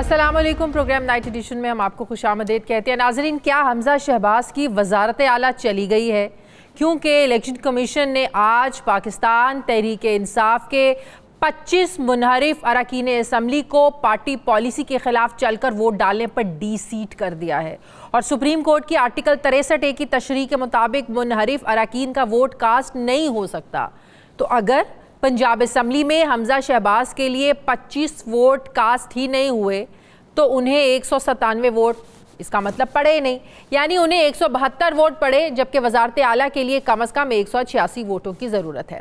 अस्सलामुअलैकुम। Programme night addition में हम आपको खुशामदीद कहते हैं। नाजरीन, क्या हमजा शहबाज की वजारत आला चली गई है? क्योंकि इलेक्शन कमीशन ने आज पाकिस्तान तहरीक इंसाफ के 25 मुनहरिफ अरकान असम्बली को पार्टी पॉलिसी के खिलाफ चलकर वोट डालने पर डी सीट कर दिया है। और सुप्रीम कोर्ट की आर्टिकल 63A की तशरीह के मुताबिक मुनहरिफ अरकान का वोट कास्ट नहीं हो सकता। तो अगर पंजाब असम्बली में हमजा शहबाज के लिए 25 वोट कास्ट ही नहीं हुए तो उन्हें 197 वोट, इसका मतलब पड़े ही नहीं, यानी उन्हें 172 वोट पड़े, जबकि वजारत आला के लिए कम अज़ कम 186 वोटों की ज़रूरत है।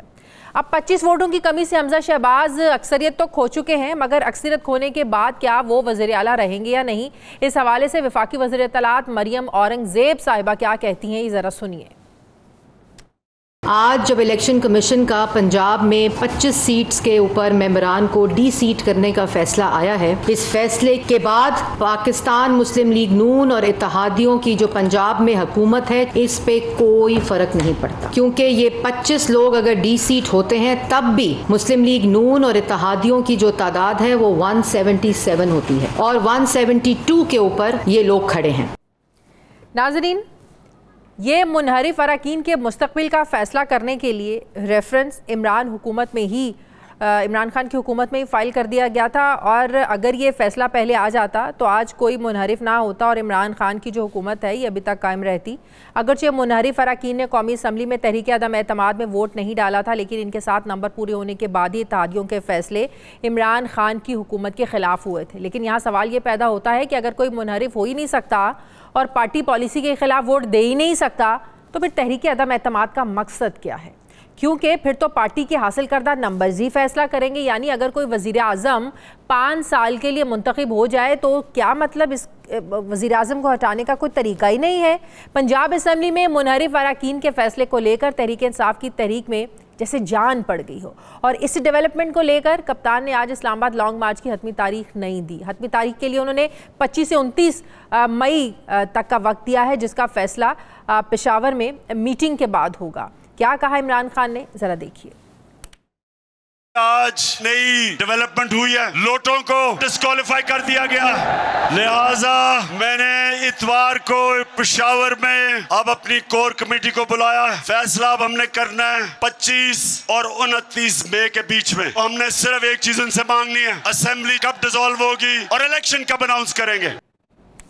अब 25 वोटों की कमी से हमजा शहबाज अक्सरियत तो खो चुके हैं, मगर अक्सरियत खोने के बाद क्या वो वज़ीर आला रहेंगे या नहीं, इस हवाले से वफाकी वज़ीर इत्तलात मरियम औरंगज़ेब साहिबा क्या कहती हैं, ये ज़रा सुनिए। आज जब इलेक्शन कमीशन का पंजाब में 25 सीट्स के ऊपर मेंबरान को डी सीट करने का फैसला आया है, इस फैसले के बाद पाकिस्तान मुस्लिम लीग नून और इत्तेहादियों की जो पंजाब में हुकूमत है, इस पे कोई फर्क नहीं पड़ता, क्योंकि ये 25 लोग अगर डी सीट होते हैं तब भी मुस्लिम लीग नून और इत्तेहादियों की जो तादाद है वो 177 होती है और 172 के ऊपर ये लोग खड़े हैं। नाज़रीन, ये मुनहरिफ अरकान के मुस्तकबिल का फ़ैसला करने के लिए रेफरेंस इमरान खान की हुकूमत में ही फ़ाइल कर दिया गया था, और अगर ये फ़ैसला पहले आ जाता तो आज कोई मुनहरिफ ना होता और इमरान खान की जो हुकूमत है ये अभी तक कायम रहती। अगरचे मुनहरिफ अरकान ने कौमी असम्बली में तहरीक अदम एतमाद में वोट नहीं डाला था, लेकिन इनके 7 नंबर पूरे होने के बाद ही इत्तेहादियों के फ़ैसले इमरान खान की हुकूमत के ख़िलाफ़ हुए थे। लेकिन यहाँ सवाल ये पैदा होता है कि अगर कोई मुनहरिफ हो ही नहीं सकता और पार्टी पॉलिसी के ख़िलाफ़ वोट दे ही नहीं सकता, तो फिर तहरीक अदम एतमाद का मकसद क्या है? क्योंकि फिर तो पार्टी के हासिल करदा नंबर्स ही फैसला करेंगे। यानी अगर कोई वज़ीर आज़म 5 साल के लिए मुंतखब हो जाए तो क्या मतलब इस वज़ीर आज़म को हटाने का कोई तरीका ही नहीं है? पंजाब असम्बली में मुनहरिफ अरकान के फ़ैसले को लेकर तहरीक इंसाफ की तहरीक में जैसे जान पड़ गई हो, और इस डेवलपमेंट को लेकर कप्तान ने आज इस्लामाबाद लॉन्ग मार्च की हतमी तारीख नहीं दी। हतमी तारीख के लिए उन्होंने 25 से 29 मई तक का वक्त दिया है, जिसका फैसला पेशावर में मीटिंग के बाद होगा। क्या कहा इमरान खान ने, जरा देखिए। आज नई डेवलपमेंट हुई है, लोटों को डिस्क्वालीफाई कर दिया गया, लिहाजा मैंने इतवार को पेशावर में अब अपनी कोर कमेटी को बुलाया है। फैसला अब हमने करना है 25 और 29 मई के बीच में। हमने सिर्फ एक चीज उनसे मांगनी है, असेंबली कब डिसॉल्व होगी और इलेक्शन कब अनाउंस करेंगे।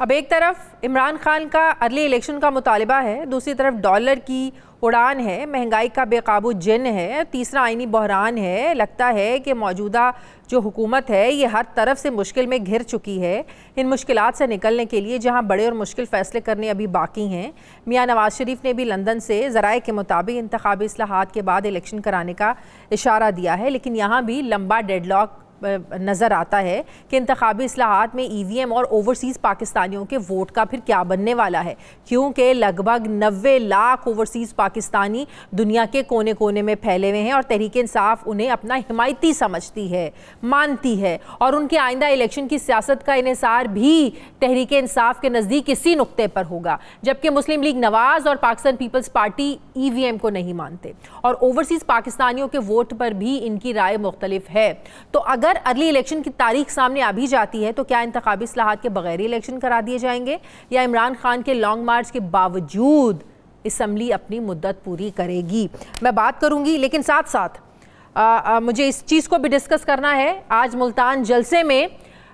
अब एक तरफ इमरान खान का अर्ली इलेक्शन का मुतालिबा है, दूसरी तरफ डॉलर की उड़ान है, महंगाई का बेकाबू जिन है, तीसरा आईनी बहरान है। लगता है कि मौजूदा जो हुकूमत है ये हर तरफ से मुश्किल में घिर चुकी है। इन मुश्किलात से निकलने के लिए जहां बड़े और मुश्किल फ़ैसले करने अभी बाकी हैं, मियां नवाज शरीफ ने भी लंदन से ज़राए के मुताबिक इंतखाबी इस्लाहात के बाद इलेक्शन कराने का इशारा दिया है। लेकिन यहाँ भी लंबा डेडलॉक नज़र आता है कि इंतखाबी इस्लाहात में EVM और ओवरसीज़ पाकिस्तानियों के वोट का फिर क्या बनने वाला है, क्योंकि लगभग 90 लाख ओवरसीज़ पाकिस्तानी दुनिया के कोने कोने में फैले हुए हैं और तहरीक इंसाफ उन्हें अपना हिमायती समझती है, मानती है, और उनके आइंदा इलेक्शन की सियासत का इन्हिसार भी तहरीक इंसाफ के नज़दीक इसी नुक्ते पर होगा। जबकि मुस्लिम लीग नवाज़ और पाकिस्तान पीपल्स पार्टी EVM को नहीं मानते और ओवरसीज़ पाकिस्तानियों के वोट पर भी इनकी राय मुख्तलिफ है। तो अगर अर्ली इलेक्शन की तारीख सामने आ भी जाती है तो क्या इंतखाबी इस्लाहात के बगैर इलेक्शन करा दिए जाएंगे, या इमरान खान के लॉन्ग मार्च के बावजूद असम्बली अपनी मुद्दत पूरी करेगी? मैं बात करूंगी, लेकिन साथ साथ मुझे इस चीज़ को भी डिस्कस करना है। आज मुल्तान जलसे में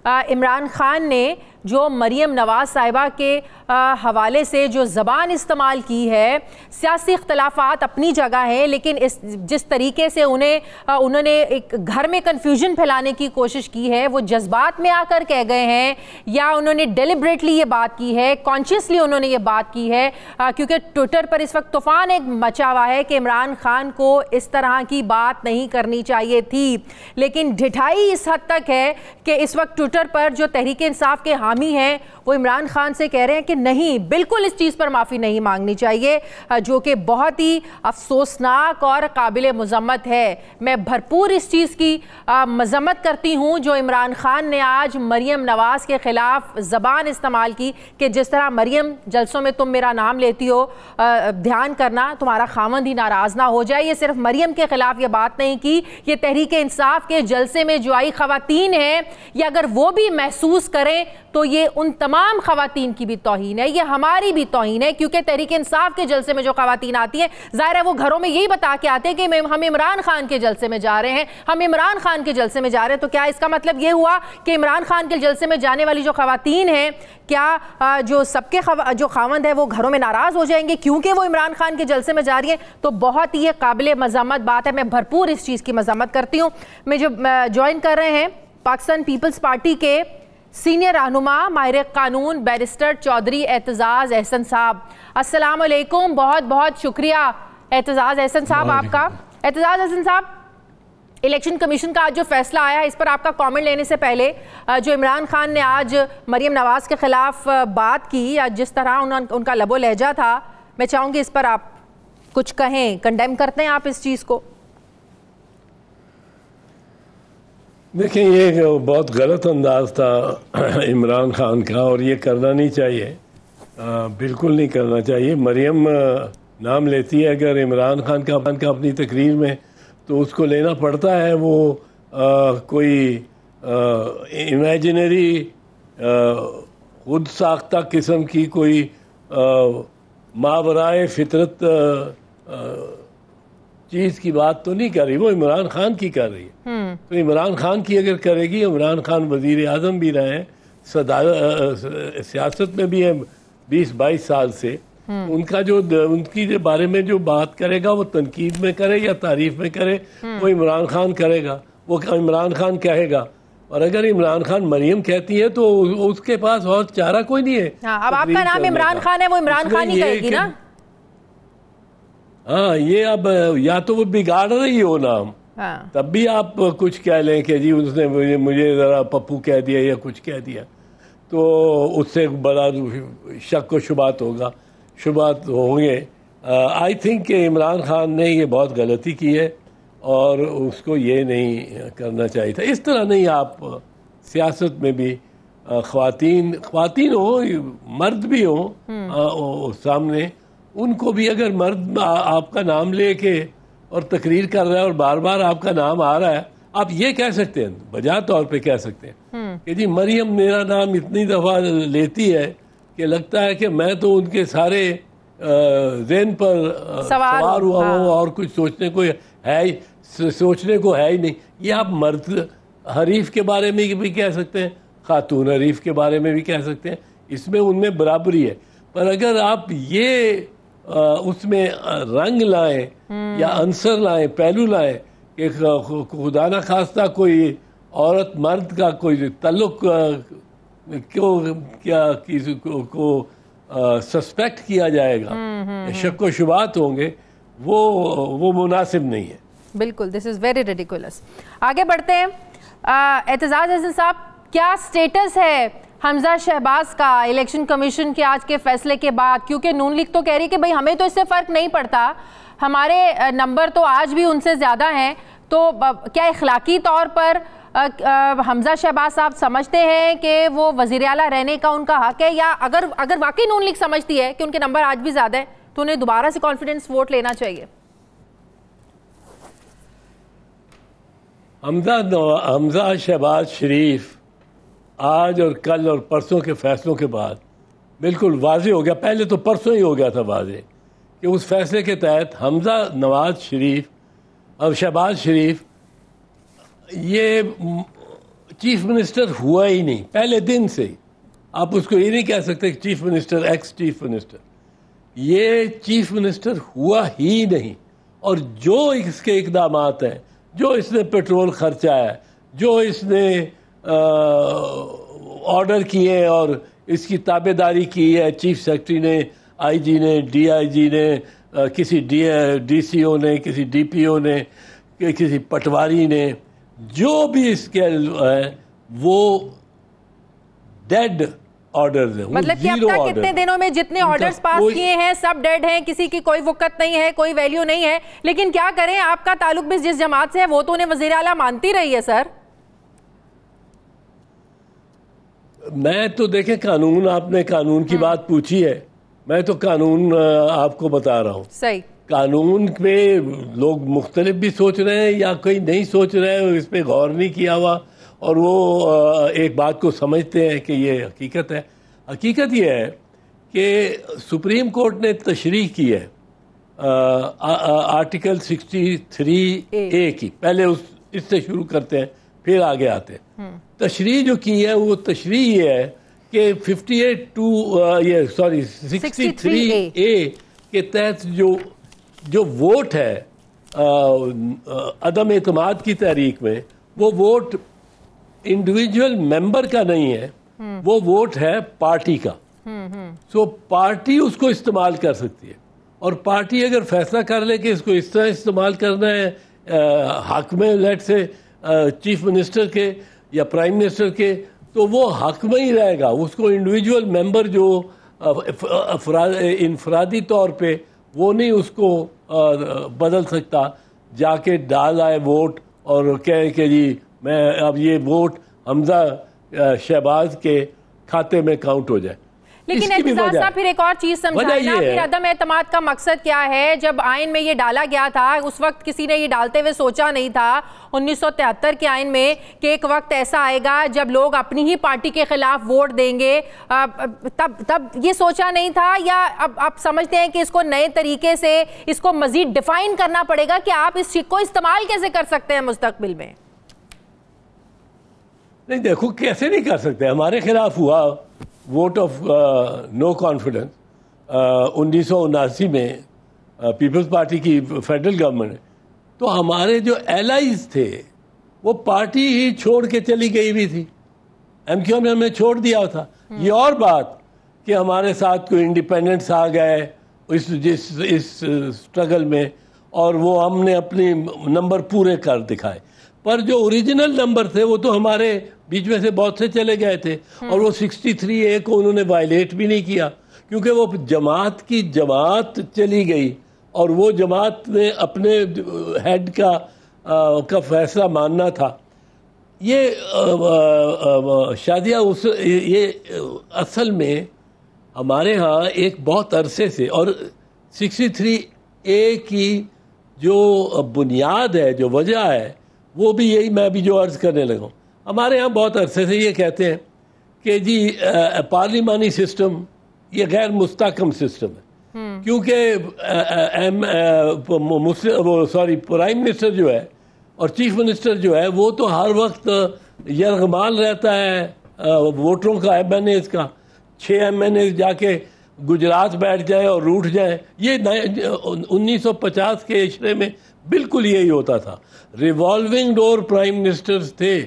इमरान खान ने जो मरियम नवाज साहिबा के हवाले से जो ज़बान इस्तेमाल की है, सियासी इख्तलाफात अपनी जगह है, लेकिन जिस तरीके से उन्होंने एक घर में कन्फ्यूजन फैलाने की कोशिश की है, वो जज्बात में आकर कह गए हैं या उन्होंने डेलिब्रेटली ये बात की है, कॉन्शियसली उन्होंने ये बात की है, क्योंकि ट्विटर पर इस वक्त तूफ़ान एक मचा हुआ है कि इमरान खान को इस तरह की बात नहीं करनी चाहिए थी। लेकिन ढिठाई इस हद तक है कि इस वक्त ट्विटर पर जो तहरीक इंसाफ के हामी हैं वो इमरान खान से कह रहे हैं कि नहीं, बिल्कुल इस चीज़ पर माफ़ी नहीं मांगनी चाहिए, जो कि बहुत ही अफसोसनाक और काबिल मज़म्मत है। मैं भरपूर इस चीज़ की मज़म्मत करती हूँ जो इमरान खान ने आज मरीम नवाज़ के ख़िलाफ़ ज़बान इस्तेमाल की कि जिस तरह मरीम जलसों में तुम मेरा नाम लेती हो, ध्यान करना तुम्हारा खामंद ही नाराज़ ना हो जाए। ये सिर्फ मरीम के ख़िलाफ़ ये बात नहीं की, ये तहरीक इंसाफ के जलसे में जो आई ख़वातीन हैं, ये अगर वो भी महसूस करें तो ये उन तमाम ख़वातीन की भी तौहीन है, ये हमारी भी तौहीन है, क्योंकि तहरीक इंसाफ के जलसे में जो ख़वातीन आती हैं, ज़ाहिर है वो घरों में यही बता के आते हैं कि हम इमरान खान के जलसे में जा रहे हैं, हम इमरान खान के जलसे में जा रहे हैं। तो क्या इसका मतलब ये हुआ कि इमरान खान के जलसे में जाने वाली जो ख़वातीन हैं, क्या जो सबके जो खावंद है वो घरों में नाराज़ हो जाएंगे क्योंकि वो इमरान खान के जलसे में जा रही हैं? तो बहुत ही काबिल मज़म्मत बात है, मैं भरपूर इस चीज़ की मज़म्मत करती हूँ। मैं जो ज्वाइन कर रहे हैं पाकिस्तान पीपल्स पार्टी के सीनियर रहनुमा माहिर कानून बैरिस्टर चौधरी एतजाज़ अहसन साहब, अस्सलाम वालेकुम। बहुत बहुत शुक्रिया एतजाज़ अहसन साहब आपका। एतजाज़ अहसन साहब, इलेक्शन कमीशन का आज जो फैसला आया है, इस पर आपका कमेंट लेने से पहले जो इमरान खान ने आज मरीम नवाज़ के ख़िलाफ़ बात की, या जिस तरह उनका लबो लहजा था, मैं चाहूँगी इस पर आप कुछ कहें। कंडेम करते हैं आप इस चीज़ को? देखें, ये बहुत गलत अंदाज था इमरान खान का, और ये करना नहीं चाहिए, बिल्कुल नहीं करना चाहिए। मरियम नाम लेती है अगर इमरान खान का अपनी तकरीर में, तो उसको लेना पड़ता है वो कोई इमेजिनरी खुद साख्ता किस्म की कोई मावराए फितरत चीज़ की बात तो नहीं कर रही, वो इमरान खान की कर रही है। तो इमरान खान की अगर करेगी, इमरान खान वजीर आज़म भी रहे हैं, सियासत में भी है 20-22 साल से, उनका जो उनकी जो बारे में जो बात करेगा वो तनकीद में करे या तारीफ में करे, वो इमरान खान करेगा, वो इमरान खान कहेगा। और अगर इमरान खान मरियम कहती है तो उसके पास और चारा कोई नहीं है। हाँ, अब आपका नाम इमरान खान है, वो इमरान खान ही कहेगी ना। हाँ, ये अब या तो वो बिगाड़ रही हो नाम, हाँ। तब भी आप कुछ कह लें कि जी उसने मुझे ज़रा पप्पू कह दिया या कुछ कह दिया, तो उससे बड़ा शक व शुबात होंगे। आई थिंक कि इमरान खान ने ये बहुत गलती की है और उसको ये नहीं करना चाहिए था। इस तरह नहीं, आप सियासत में भी ख़वातीन हो, मर्द भी हो सामने, उनको भी अगर मर्द आपका नाम लेके और तकरीर कर रहा है और बार बार आपका नाम आ रहा है, आप ये कह सकते हैं, बजा तौर पे कह सकते हैं कि जी मरियम मेरा नाम इतनी दफ़ा लेती है कि लगता है कि मैं तो उनके सारे ज़हन पर सवार हुआ हूँ और कुछ सोचने को है ही नहीं। ये आप मर्द हरीफ के बारे में भी कह सकते हैं, खातून हरीफ के बारे में भी कह सकते हैं, इसमें उनमें बराबरी है। पर अगर आप ये उसमें रंग लाएं या अंसर लाएं, पहलू लाएं कि खुदा न खास्ता कोई औरत मर्द का कोई ताल्लुक को सस्पेक्ट किया जाएगा, शक व शुबात होंगे, वो मुनासिब नहीं है। बिल्कुल, दिस इज़ वेरी रिडिकुलस। आगे बढ़ते हैं। एतजाज़ अहसन साहब, क्या स्टेटस है हमजा शहबाज का इलेक्शन कमीशन के आज के फैसले के बाद? क्योंकि नून लीग तो कह रही है कि भाई हमें तो इससे फ़र्क नहीं पड़ता, हमारे नंबर तो आज भी उनसे ज़्यादा हैं, तो क्या इखलाकी तौर पर हमजा शहबाज साहब समझते हैं कि वो वज़ीर आला रहने का उनका हक है, या अगर वाकई नून लीग समझती है कि उनके नंबर आज भी ज़्यादा है तो उन्हें दोबारा से कॉन्फिडेंस वोट लेना चाहिए? हमजा शहबाज शरीफ आज और कल और परसों के फैसलों के बाद बिल्कुल वाज़ेह हो गया, पहले तो परसों ही हो गया था वाज़ेह, कि उस फैसले के तहत हमजा नवाज शरीफ और शहबाज शरीफ ये चीफ मिनिस्टर हुआ ही नहीं पहले दिन से ही। आप उसको ये नहीं कह सकते कि chief minister, ex chief minister, ये चीफ मिनिस्टर हुआ ही नहीं। और जो इसके इक़दामात हैं, जो इसने पेट्रोल खर्चा है, जो इसने ऑर्डर किए और इसकी ताबेदारी की है, चीफ सेक्रेटरी ने, आईजी ने, डीआईजी ने, किसी डीसीओ ने, किसी डीपीओ ने, किसी पटवारी ने, जो भी इसके है वो डेड ऑर्डर्स हैं, मतलब कि अब तक कितने दिनों में जितने ऑर्डर्स पास किए हैं सब डेड हैं, किसी की कोई वक़्त नहीं है, कोई वैल्यू नहीं है। लेकिन क्या करें, आपका ताल्लुक भी जिस जमात से है वो तो उन्हें वज़ीर आला मानती रही है सर। मैं तो देखें, कानून, आपने कानून की बात पूछी है, मैं तो कानून आपको बता रहा हूँ। सही, कानून पे लोग मुख्तलिफ भी सोच रहे हैं या कोई नहीं सोच रहे हैं, इस पे गौर नहीं किया हुआ और वो एक बात को समझते हैं कि ये हकीकत है। हकीकत ये है कि सुप्रीम कोर्ट ने तशरीह की है आर्टिकल 63A की। पहले इससे शुरू करते हैं फिर आगे आते हैं। तशरीह जो की है वो तशरीह ये है कि 63A के तहत जो वोट है अदम एतमाद की तहरीक में, वो वोट इंडिविजुअल मेंबर का नहीं है, वो वोट है पार्टी का। सो पार्टी उसको इस्तेमाल कर सकती है और पार्टी अगर फैसला कर ले कि इसको इस तरह इस्तेमाल करना है हक में, लेट से चीफ मिनिस्टर के या प्राइम मिनिस्टर के, तो वो हक में ही रहेगा। उसको इंडिविजुअल मेंबर जो इनफरादी तौर पे वो नहीं उसको बदल सकता, जाके डाल आए वोट और कहे कि जी मैं अब ये वोट हमजा शहबाज के खाते में काउंट हो जाए। लेकिन एहतिजाज साहब फिर एक और चीज समझाइए ना, फिर अदम एतमाद का मकसद क्या है? जब आइन में ये डाला गया था उस वक्त किसी ने ये डालते हुए सोचा नहीं था 1973 के आइन में कि एक वक्त ऐसा आएगा जब लोग अपनी ही पार्टी के खिलाफ वोट देंगे। तब ये सोचा नहीं था, या अब आप समझते हैं कि इसको नए तरीके से इसको मजीद डिफाइन करना पड़ेगा कि आप इस चीज को इस्तेमाल कैसे कर सकते हैं मुस्तकबिल में? नहीं, देखो कैसे नहीं कर सकते। हमारे खिलाफ हुआ वोट ऑफ नो कॉन्फिडेंस 1979 में पीपल्स पार्टी की फेडरल गवर्नमेंट ने, तो हमारे जो एलाइज थे वो पार्टी ही छोड़ के चली गई भी थी। एमक्यू ने हमें छोड़ दिया था। ये और बात कि हमारे साथ कोई इंडिपेंडेंट्स आ गए इस स्ट्रगल में और वो हमने अपने नंबर पूरे कर दिखाए, पर जो ओरिजिनल नंबर थे वो तो हमारे बीच में से बहुत से चले गए थे और वो 63A को उन्होंने वायलेट भी नहीं किया, क्योंकि वो जमात चली गई और वो जमात ने अपने हेड का फैसला मानना था। ये शादिया ये असल में हमारे यहाँ एक बहुत अरसे से, और 63A की जो बुनियाद है, जो वजह है, वो भी यही मैं भी जो अर्ज करने लगा हूँ। हमारे यहाँ बहुत अरसे से ये कहते हैं कि जी पार्लिमानी सिस्टम ये गैर मुस्तहकम सिस्टम है, क्योंकि प्राइम मिनिस्टर जो है और चीफ मिनिस्टर जो है वो तो हर वक्त यरगमाल रहता है वोटरों का, MNAs का। 6 MNAs जाके गुजरात बैठ जाए और रूठ जाए। ये 1950 के इशरे में बिल्कुल यही होता था। रिवॉल्विंग डोर प्राइम मिनिस्टर्स थे,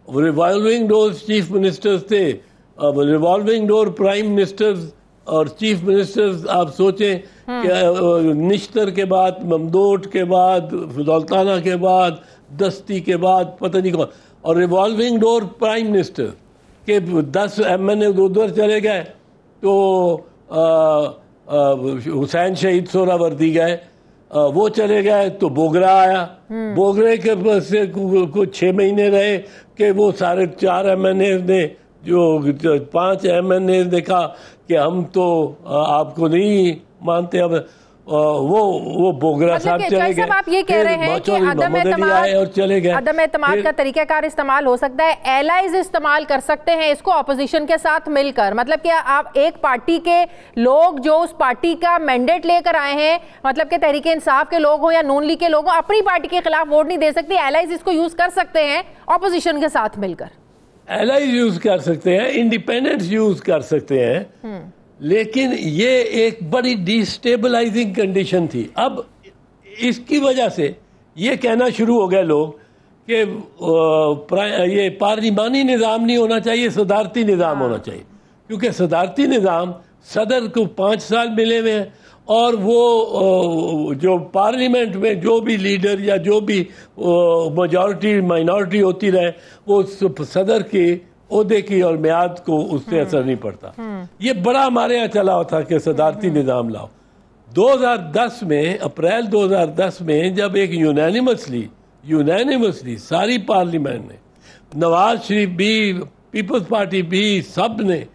रिवॉल्विंग डोर चीफ मिनिस्टर्स थे, रिवॉल्विंग डोर प्राइम मिनिस्टर्स और चीफ मिनिस्टर्स। आप सोचें कि निश्तर के बाद, ममदोट के बाद, दौलताना के बाद, दस्ती के बाद, पता नहीं कौन, और रिवॉल्विंग डोर प्राइम मिनिस्टर के 10 MNA उधर चले गए तो हुसैन शहीद सोहरावर्दी गए, वो चले गए तो बोगरा आया। बोगरे के से कुछ 6 महीने रहे कि वो सारे 4 MNA ने, जो 5 MNA ने कहा कि हम तो आपको नहीं मानते। अब वो बोगरा साहब चले गए। आप ये कह रहे हैं कि अदम एतमाद का तरीकाकार इस्तेमाल हो सकता है, एलाइज इस्तेमाल कर सकते हैं इसको ऑपोजिशन के साथ मिलकर। मतलब कि आप एक पार्टी के लोग जो उस पार्टी का मैंडेट लेकर आए हैं, मतलब कि तहरीक इंसाफ के लोग हो या नून लीग के लोग हो, अपनी पार्टी के खिलाफ वोट नहीं दे सकती। एलाइज इसको यूज कर सकते हैं ऑपोजिशन के साथ मिलकर। एलाइज यूज कर सकते हैं, इंडिपेंडेंट्स यूज कर सकते हैं, लेकिन ये एक बड़ी डिस्टेबलाइजिंग कंडीशन थी। अब इसकी वजह से ये कहना शुरू हो गए लोग कि ये पार्लिमानी निज़ाम नहीं होना चाहिए, सदारती निज़ाम होना चाहिए, क्योंकि सदारती निज़ाम सदर को 5 साल मिले हुए हैं और वो जो पार्लियामेंट में जो भी लीडर या जो भी मेजॉरिटी माइनॉरिटी होती रहे वो सदर की ओहदे की और मियाद को उससे असर नहीं पड़ता। ये बड़ा हमारे यहाँ चला हुआ था कि सदारती निज़ाम लाओ। 2010 में, अप्रैल 2010 में जब एक यूनानिमसली सारी पार्लियामेंट ने, नवाज शरीफ भी, पीपल्स पार्टी भी, सब ने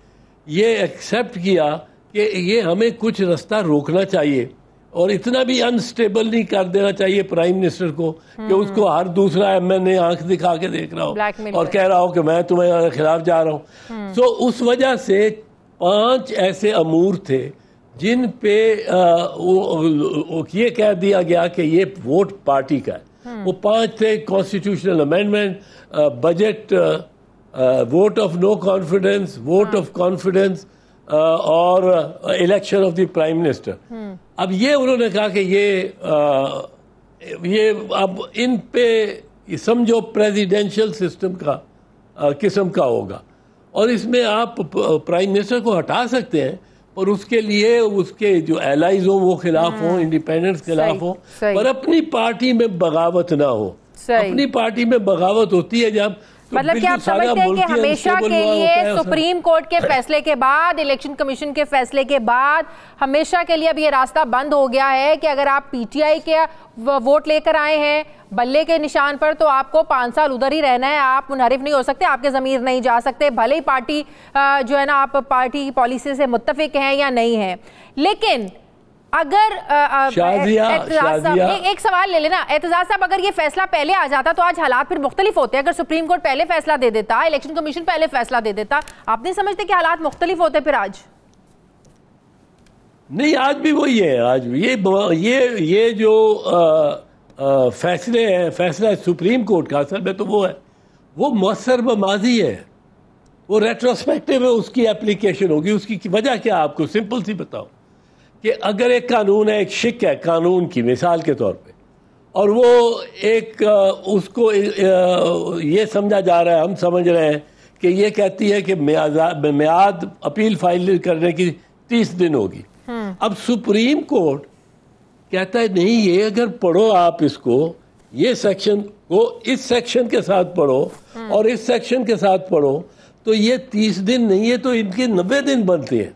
ये एक्सेप्ट किया कि ये हमें कुछ रास्ता रोकना चाहिए और इतना भी अनस्टेबल नहीं कर देना चाहिए प्राइम मिनिस्टर को कि उसको हर दूसरा एमएनए आंख दिखा के देख रहा हो और कह रहा हो कि मैं तुम्हारे खिलाफ जा रहा हूँ। तो उस वजह से 5 ऐसे अमूर थे जिन पे ये कह दिया गया कि ये वोट पार्टी का है। वो 5 थे: constitutional amendment, budget, vote of no confidence, vote of confidence और election of the prime minister. अब ये उन्होंने कहा कि ये अब इन पे समझो प्रेसिडेंशियल सिस्टम का किस्म का होगा और इसमें आप प्राइम मिनिस्टर को हटा सकते हैं और उसके लिए उसके जो एलाइज हो वो खिलाफ हो, इंडिपेंडेंस खिलाफ हो, पर अपनी पार्टी में बगावत ना हो। अपनी पार्टी में बगावत होती है जब, मतलब कि आप समझते हैं कि हमेशा के लिए सुप्रीम कोर्ट के फैसले के बाद, इलेक्शन कमीशन के फैसले के बाद हमेशा के लिए अब ये रास्ता बंद हो गया है कि अगर आप पीटीआई के वोट लेकर आए हैं बल्ले के निशान पर तो आपको 5 साल उधर ही रहना है, आप मुनहरिफ नहीं हो सकते, आपके ज़मीर नहीं जा सकते, भले ही पार्टी जो है ना, आप पार्टी की पॉलिसी से मुत्तफिक हैं या नहीं है। लेकिन अगर एक सवाल ले लेना एतजाज साहब, अगर ये फैसला पहले आ जाता तो आज हालात फिर मुख्तलिफ होते। अगर सुप्रीम कोर्ट पहले फैसला दे देता, इलेक्शन कमीशन पहले फैसला दे देता, आप नहीं समझते कि हालात मुख्तलिफ होते फिर आज? नहीं, आज भी वही है। आज भी ये जो फैसले है, फैसला है सुप्रीम कोर्ट का, असल में तो वो मौसर माजी है, वो रेट्रोस्पेक्टिव है, उसकी एप्लीकेशन होगी। उसकी वजह क्या, आपको सिंपल सी बताओ कि अगर एक कानून है, एक शिक है कानून की, मिसाल के तौर पे, और वो एक उसको ये समझा जा रहा है, हम समझ रहे हैं कि ये कहती है कि मियाद अपील फाइल करने की 30 दिन होगी। अब सुप्रीम कोर्ट कहता है नहीं, ये अगर पढ़ो आप इसको, ये सेक्शन को इस सेक्शन के साथ पढ़ो और इस सेक्शन के साथ पढ़ो, तो ये 30 दिन नहीं है तो इनके 90 दिन बनते हैं।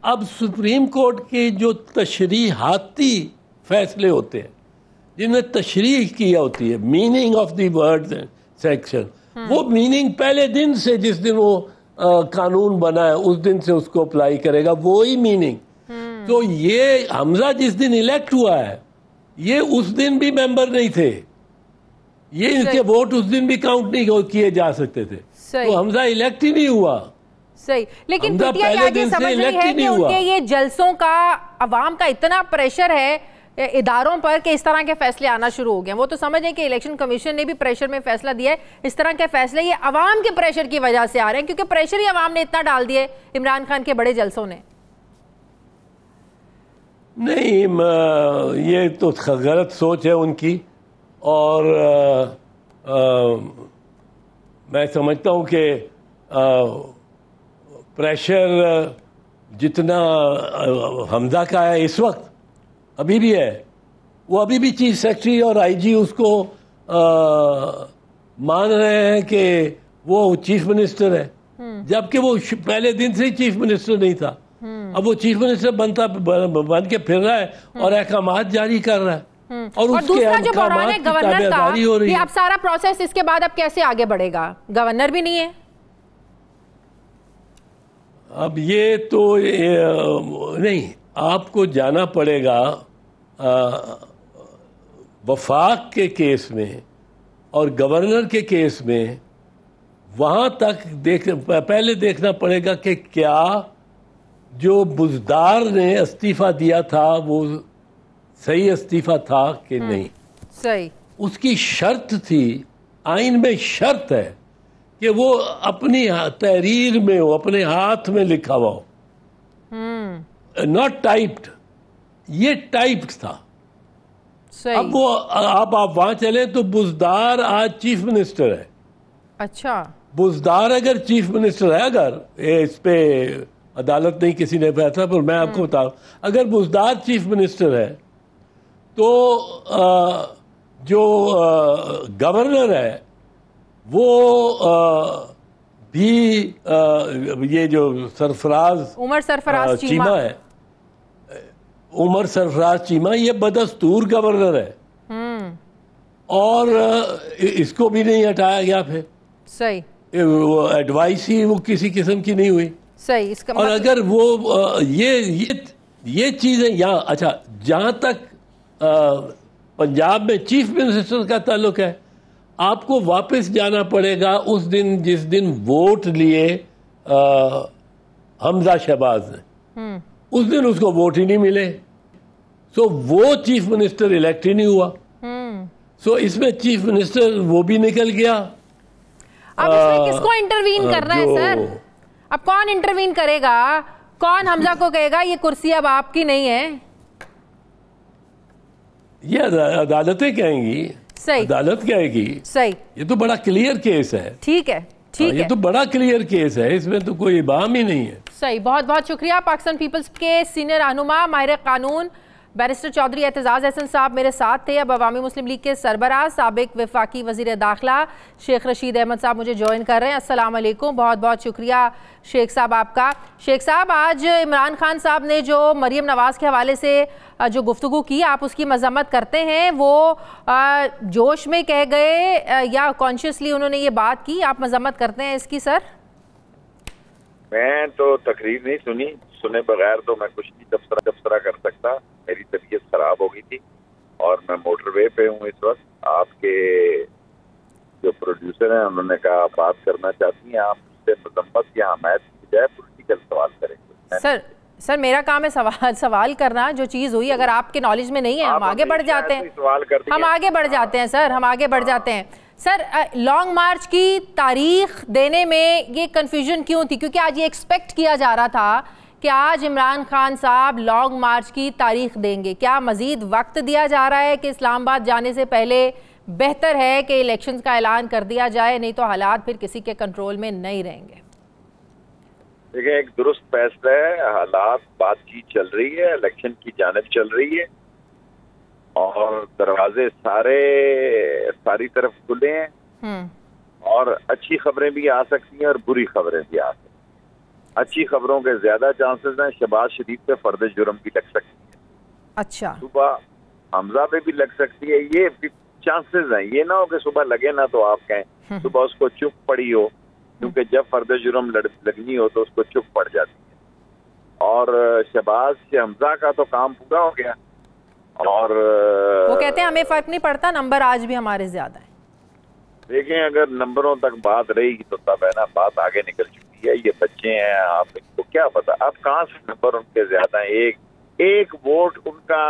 अब सुप्रीम कोर्ट के जो तशरीहाती फैसले होते हैं जिनमें तशरीह की होती है, meaning of the word section, वो मीनिंग पहले दिन से, जिस दिन वो कानून बना है उस दिन से उसको अप्लाई करेगा, वो ही मीनिंग। तो ये हमजा जिस दिन इलेक्ट हुआ है, ये उस दिन भी मेंबर नहीं थे, ये इनके वोट उस दिन भी काउंट नहीं किए जा सकते थे, तो हमजा इलेक्ट ही नहीं हुआ। सही, लेकिन पीटीआई आज ये समझ रही है कि उनके ये जलसों का, अवाम का इतना प्रेशर है इदारों पर कि इस तरह के फैसले आना शुरू हो गए। वो तो समझें कि इलेक्शन कमीशन ने भी प्रेशर में फैसला दिया है, इस तरह के फैसले ये अवाम के प्रेशर की वजह से आ रहे हैं, क्योंकि प्रेशर ही अवाम ने इतना डाल दिया इमरान खान के बड़े जलसों ने। नहीं, ये तो गलत सोच है उनकी, और मैं समझता हूँ कि प्रेशर जितना हमजा का है इस वक्त, अभी भी है, वो अभी भी चीफ सेक्रेटरी और आईजी उसको मान रहे हैं कि वो चीफ मिनिस्टर है, जबकि वो पहले दिन से ही चीफ मिनिस्टर नहीं था। अब वो चीफ मिनिस्टर बन के फिर रहा है और अहकामात जारी कर रहा है, और दूसरा जो बहरान है गवर्नर का, ये अब सारा प्रोसेस इसके बाद अब कैसे आगे बढ़ेगा? गवर्नर भी नहीं है। अब ये तो नहीं, आपको जाना पड़ेगा वफाक के केस में और गवर्नर के केस में, वहाँ तक पहले देखना पड़ेगा कि क्या जो बुज़दार ने इस्तीफ़ा दिया था वो सही इस्तीफ़ा था कि नहीं। सही, उसकी शर्त थी, आइन में शर्त है कि वो अपनी तहरीर में हो, अपने हाथ में लिखा हुआ हो, नॉट टाइप्ड। ये टाइप्ड था। सही। अब वो आप वहां चले तो बुज़दार आज चीफ मिनिस्टर है। अच्छा, बुज़दार अगर चीफ मिनिस्टर है, अगर इस पे अदालत नहीं किसी ने फैसला, पर मैं आपको बता, अगर बुज़दार चीफ मिनिस्टर है तो जो गवर्नर है वो भी ये जो सरफराज उमर सरफराज चीमा है, उमर सरफराज चीमा, ये बदस्तूर गवर्नर है और इसको भी नहीं हटाया गया। फिर सही, वो एडवाइस ही वो किसी किस्म की नहीं हुई। सही, इसका और अगर वो ये चीजें यहाँ, अच्छा, जहां तक पंजाब में चीफ मिनिस्टर का ताल्लुक है, आपको वापस जाना पड़ेगा उस दिन जिस दिन वोट लिए हमजा शहबाज ने। उस दिन उसको वोट ही नहीं मिले, सो वो चीफ मिनिस्टर इलेक्ट ही नहीं हुआ। सो इसमें चीफ मिनिस्टर वो भी निकल गया। अब इसमें किसको इंटरवीन करना है सर? अब कौन इंटरवीन करेगा? कौन हमजा को कहेगा ये कुर्सी अब आपकी नहीं है? ये अदालतें कहेंगी। सही, अदालत कहेगी। सही, ये तो बड़ा क्लियर केस है। ठीक है, ठीक है, ये तो बड़ा क्लियर केस है, इसमें तो कोई इबाम ही नहीं है। सही, बहुत बहुत शुक्रिया। पाकिस्तान पीपल्स के सीनियर रहनुमा माहिर कानून बैरिस्टर चौधरी एतजाज़ अहसन साहब मेरे साथ थे। अब अवामी मुस्लिम लीग के सरबराह साबिक वफाकी वज़ीर दाखिला शेख रशीद अहमद साहब मुझे ज्वाइन कर रहे हैं। अस्सलाम वालेकुम, बहुत बहुत शुक्रिया शेख साहब आपका। शेख साहब, आज इमरान खान साहब ने जो मरीम नवाज़ के हवाले से जो गुफ्तगू की, आप उसकी मजम्मत करते हैं? वो जोश में कह गए या कॉन्शियसली उन्होंने ये बात की? आप मजम्मत करते हैं इसकी सर? मैं तो तकरीर नहीं सुनी, सुने बगैर तो मैं कुछ नहीं तबसरा कर सकता। मेरी तबीयत खराब हो गई थी और मैं मोटरवे पे हूँ इस वक्त। आपके जो प्रोड्यूसर हैं उन्होंने कहा बात करना चाहती हैं, आप उससे मजम्मत या हमायत की बजाय पॉलिटिकल सवाल करेंगे। सर मेरा काम है सवाल करना। जो चीज़ हुई अगर आपके नॉलेज में नहीं है, हम आगे बढ़ जाते हैं। हम आगे बढ़ जाते हैं सर, हम आगे बढ़ जाते हैं। सर, लॉन्ग मार्च की तारीख देने में ये कन्फ्यूजन क्यों थी? क्योंकि आज ये एक्सपेक्ट किया जा रहा था कि आज इमरान खान साहब लॉन्ग मार्च की तारीख देंगे। क्या मजीद वक्त दिया जा रहा है कि इस्लामाबाद जाने से पहले बेहतर है कि इलेक्शंस का ऐलान कर दिया जाए, नहीं तो हालात फिर किसी के कंट्रोल में नहीं रहेंगे? देखिए, एक दुरुस्त फैसला है। हालात, बातचीत चल रही है, इलेक्शन की जानिब चल रही है और दरवाजे सारी तरफ खुले हैं और अच्छी खबरें भी आ सकती हैं और बुरी खबरें भी आ सकती हैं। अच्छी खबरों के ज्यादा चांसेस हैं, शहबाज शरीफ पे फर्द जुर्म भी लग सकती है। अच्छा, सुबह हमजा पे भी लग सकती है, ये चांसेस हैं। ये ना हो कि सुबह लगे ना तो आप कहें सुबह उसको चुप पड़ी हो, क्योंकि जब फर्द जुर्म लगनी हो तो उसको चुप पड़ जाती है। और शहबाज से हमजा का तो काम पूरा हो गया और वो कहते हैं हमें फर्क नहीं पड़ता, नंबर आज भी हमारे ज्यादा है। देखें, अगर नंबरों तक बात रहेगी तो तब है ना, बात आगे निकल चुकी है। ये बच्चे हैं, आप इनको क्या पता अब कहाँ से नंबर उनके ज्यादा है। एक वोट उनका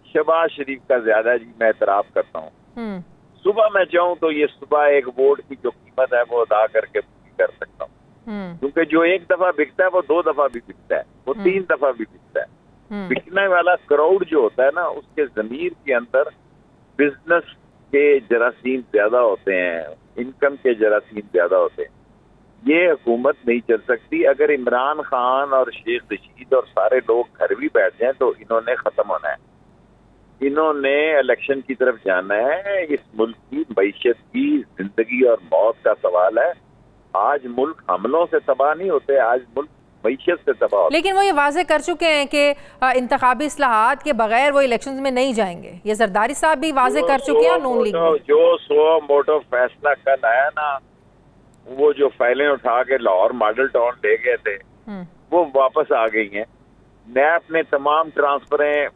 शहबाज शरीफ का ज्यादा है जी, मैं एतराफ करता हूँ। सुबह मैं चाहूँ तो ये सुबह एक वोट की जो कीमत है वो अदा करके पूरी कर सकता हूँ, क्योंकि जो एक दफा बिकता है वो 2 दफा भी बिकता है, वो 3 दफा भी बिकता है। बिकने वाला क्राउड जो होता है ना, उसके जमीर के अंदर बिजनेस के जरासीम ज्यादा होते हैं, इनकम के जरासीम ज्यादा होते हैं। ये हुकूमत नहीं चल सकती। अगर इमरान खान और शेख रशीद और सारे लोग घर भी बैठ जाएं तो इन्होंने खत्म होना है। इन्होंने इलेक्शन की तरफ जाना है। इस मुल्क की मईशत की जिंदगी और मौत का सवाल है। आज मुल्क हमलों से तबाह नहीं होते, आज मुल्क मईशत से तबाह होते। लेकिन वो ये वाजे कर चुके हैं कि इंतखाबी इस्लाहात के बगैर वो इलेक्शंस में नहीं जाएंगे। ये जरदारी साहब भी वाजे कर चुके हैं। नून लीग जो 100 मोटो फैसला कल आया ना, वो जो फाइलें उठा के लाहौर मॉडल टाउन ले गए थे वो वापस आ गई हैं। नैप ने तमाम ट्रांसफरें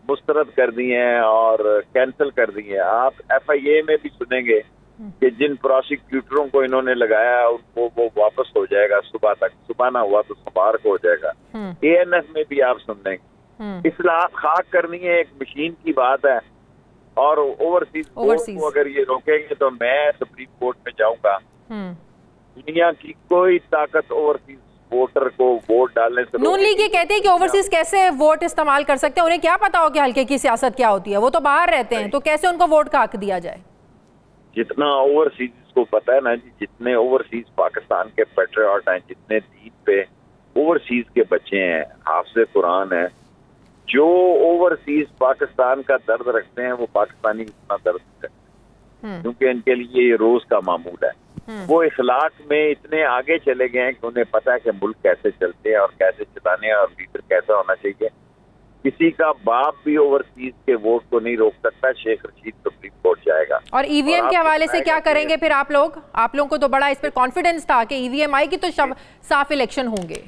मुस्तरद कर दी हैं और कैंसिल कर दी हैं। आप FIA में भी सुनेंगे कि जिन प्रोसिक्यूटरों को इन्होंने लगाया उनको वो वापस हो जाएगा सुबह तक, सुबह ना हुआ तो सोमवार को हो जाएगा। ANF में भी आप सुन लेंगे। इस्लाहात खाक करनी है, एक मशीन की बात है। और ओवरसीज को अगर ये रोकेंगे तो मैं सुप्रीम कोर्ट में जाऊंगा। दुनिया की कोई ताकत ओवरसीज वोटर को वोट डालने से नून लीग ये कहते हैं कि ओवरसीज कैसे वोट इस्तेमाल कर सकते हैं? उन्हें क्या पता हो कि हल्के की सियासत क्या होती है? वो तो बाहर रहते हैं, तो कैसे उनको वोट का हक दिया जाए? जितना ओवरसीज को पता है ना जी, जितने ओवरसीज पाकिस्तान के पेट्रियट हैं, जितने दीन पे ओवरसीज के बच्चे हैं, हाफिज़ कुरान है, जो ओवरसीज पाकिस्तान का दर्द रखते हैं वो पाकिस्तानी उतना दर्द रखते हैं, क्योंकि इनके लिए ये रोज का मामूल है। वो इखलाक में इतने आगे चले गए हैं कि उन्हें पता है कि मुल्क कैसे चलते हैं और कैसे चलाने हैं और लीडर कैसा होना चाहिए। किसी का बाप भी ओवरसीज के वोट को नहीं रोक सकता। शेख रशीद सुप्रीम कोर्ट जाएगा। और ईवीएम के हवाले से क्या करेंगे फिर आप लोगों को तो बड़ा इस पर कॉन्फिडेंस था कि ईवीएम आएगी तो साफ इलेक्शन होंगे।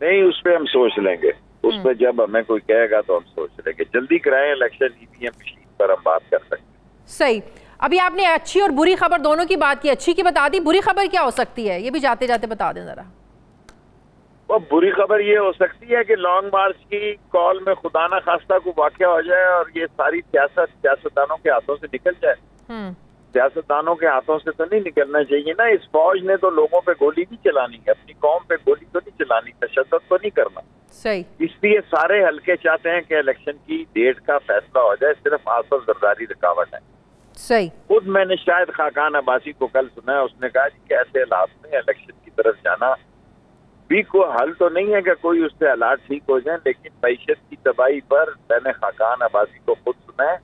नहीं, उस पर हम सोच लेंगे। उस पर जब हमें कोई कहेगा तो हम सोच लेंगे। जल्दी कराएं इलेक्शन, ईवीएम मशीन पर हम बात कर सकते हैं। सही। अभी आपने अच्छी और बुरी खबर दोनों की बात की, अच्छी की बता दी, बुरी खबर क्या हो सकती है ये भी जाते जाते बता दें जरा। वो बुरी खबर ये हो सकती है कि लॉन्ग मार्च की कॉल में खुदा ना खास्ता को वाक़या हो जाए और ये सारी सियासतदानों के हाथों से निकल जाए। सियासतदानों के हाथों से तो नहीं निकलना चाहिए ना। इस फौज ने तो लोगों पे गोली नहीं चलानी है, अपनी कौम पे गोली तो नहीं चलानी, तशद्दुद तो नहीं करना। सही। इसलिए सारे हल्के चाहते हैं कि इलेक्शन की डेट का फैसला हो जाए। सिर्फ आसफ जरदारी रुकावट है। सही। खुद मैंने शायद खाकान अब्बासी को कल सुना है, उसने कहा कि ऐसे हालात में इलेक्शन की तरफ जाना भी कोई हल तो नहीं है कि कोई उससे हालात ठीक हो जाए, लेकिन मईशत की तबाही पर मैंने खाकान अब्बासी को खुद सुना है।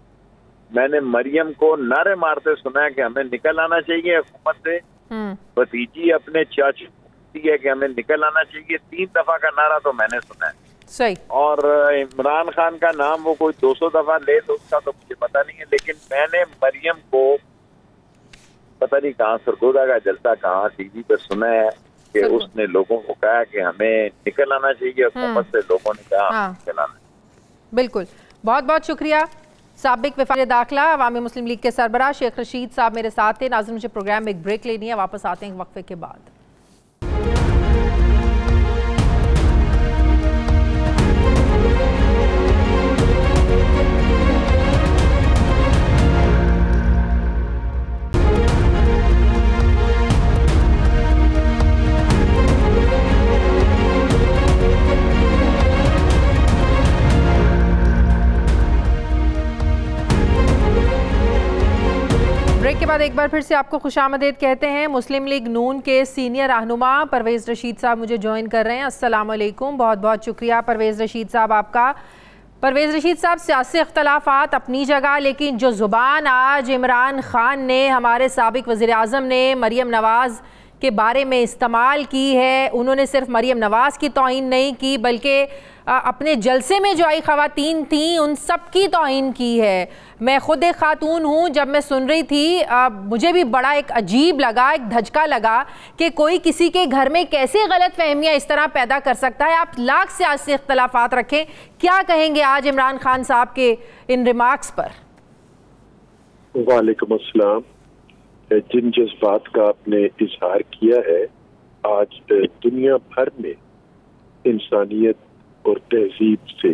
मैंने मरियम को नारे मारते सुना है कि हमें निकल आना चाहिए हुकूमत से। भतीजी अपने चाचू है कि हमें निकल आना चाहिए। 3 दफा का नारा तो मैंने सुना है। सही। और इमरान खान का नाम वो कोई 200 दफा ले तो उसका तो मुझे पता नहीं है, लेकिन मैंने मरियम को पता नहीं कहाँ सरगोदा का जलसा कहाँ टीवी पर सुना है कि उसने लोगों को कहा कि हमें निकल आना चाहिए हुकूमत से। लोगों ने कहा निकल आना। बिल्कुल, बहुत बहुत शुक्रिया। साबिक वफाद दाखिला अवामी मुस्लिम लीग के सरबराह शेख रशीद साहब मेरे साथ थे। नाज़रीन, मुझे प्रोग्राम में एक ब्रेक लेनी है, वापस आते हैं वक्फे के बाद। ब्रेक के बाद एक बार फिर से आपको खुशामदीद कहते हैं। मुस्लिम लीग नून के सीनियर रहनुमा परवेज़ रशीद साहब मुझे ज्वाइन कर रहे हैं। अस्सलाम वालेकुम, बहुत बहुत शुक्रिया परवेज़ रशीद साहब आपका। परवेज़ रशीद साहब, सियासी इख्तलाफात अपनी जगह, लेकिन जो ज़ुबान आज इमरान खान ने हमारे साबिक वज़ीर आज़म ने मरीम नवाज़ के बारे में इस्तेमाल की है, उन्होंने सिर्फ मरीम नवाज़ की तौहीन नहीं की बल्कि अपने जलसे में जो आई ख़वातीन थीं उन सब की तौहीन की है। मैं ख़ुद एक ख़ातून हूँ, जब मैं सुन रही थी मुझे भी बड़ा एक अजीब लगा, एक धचका लगा कि कोई किसी के घर में कैसे गलत फहमियाँ इस तरह पैदा कर सकता है। आप लाख सियासी इख्तलाफात रखें, क्या कहेंगे आज इमरान खान साहब के इन रिमार्क्स पर? वालेकुम अस्सलाम। जिन जज्बात का आपने इजहार किया है, आज दुनिया भर में इंसानियत और तहजीब से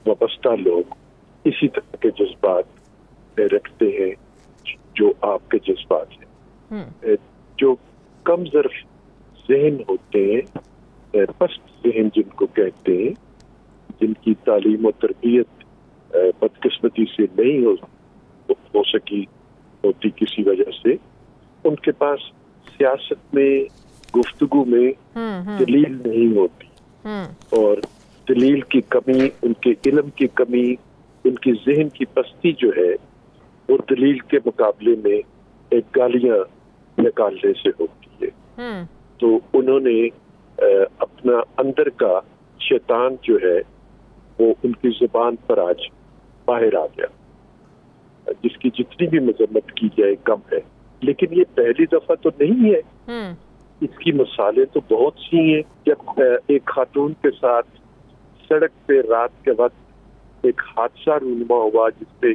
वाबस्ता लोग इसी तरह के जज्बात रखते हैं जो आपके जज्बात हैं। जो कम ज़र्फ़ ज़हन होते हैं, पस्त ज़हन जिनको कहते हैं, जिनकी तालीम और तरबियत बदकिस्मती से नहीं हो सकी होती किसी वजह से, उनके पास सियासत में, गुफ्तगू में दलील नहीं होती और दलील की कमी, उनके इल्म की कमी, उनकी जहन की पस्ती जो है वो दलील के मुकाबले में एक गालियां निकालने से होती है। तो उन्होंने अपना अंदर का शैतान जो है वो उनकी जुबान पर आज बाहर आ गया, जिसकी जितनी भी मजम्मत की जाए कम है। लेकिन ये पहली दफा तो नहीं है, इसकी मिसालें तो बहुत सी हैं। जब एक खातून के साथ सड़क पे रात के वक्त एक हादसा रूनुमा हुआ जिससे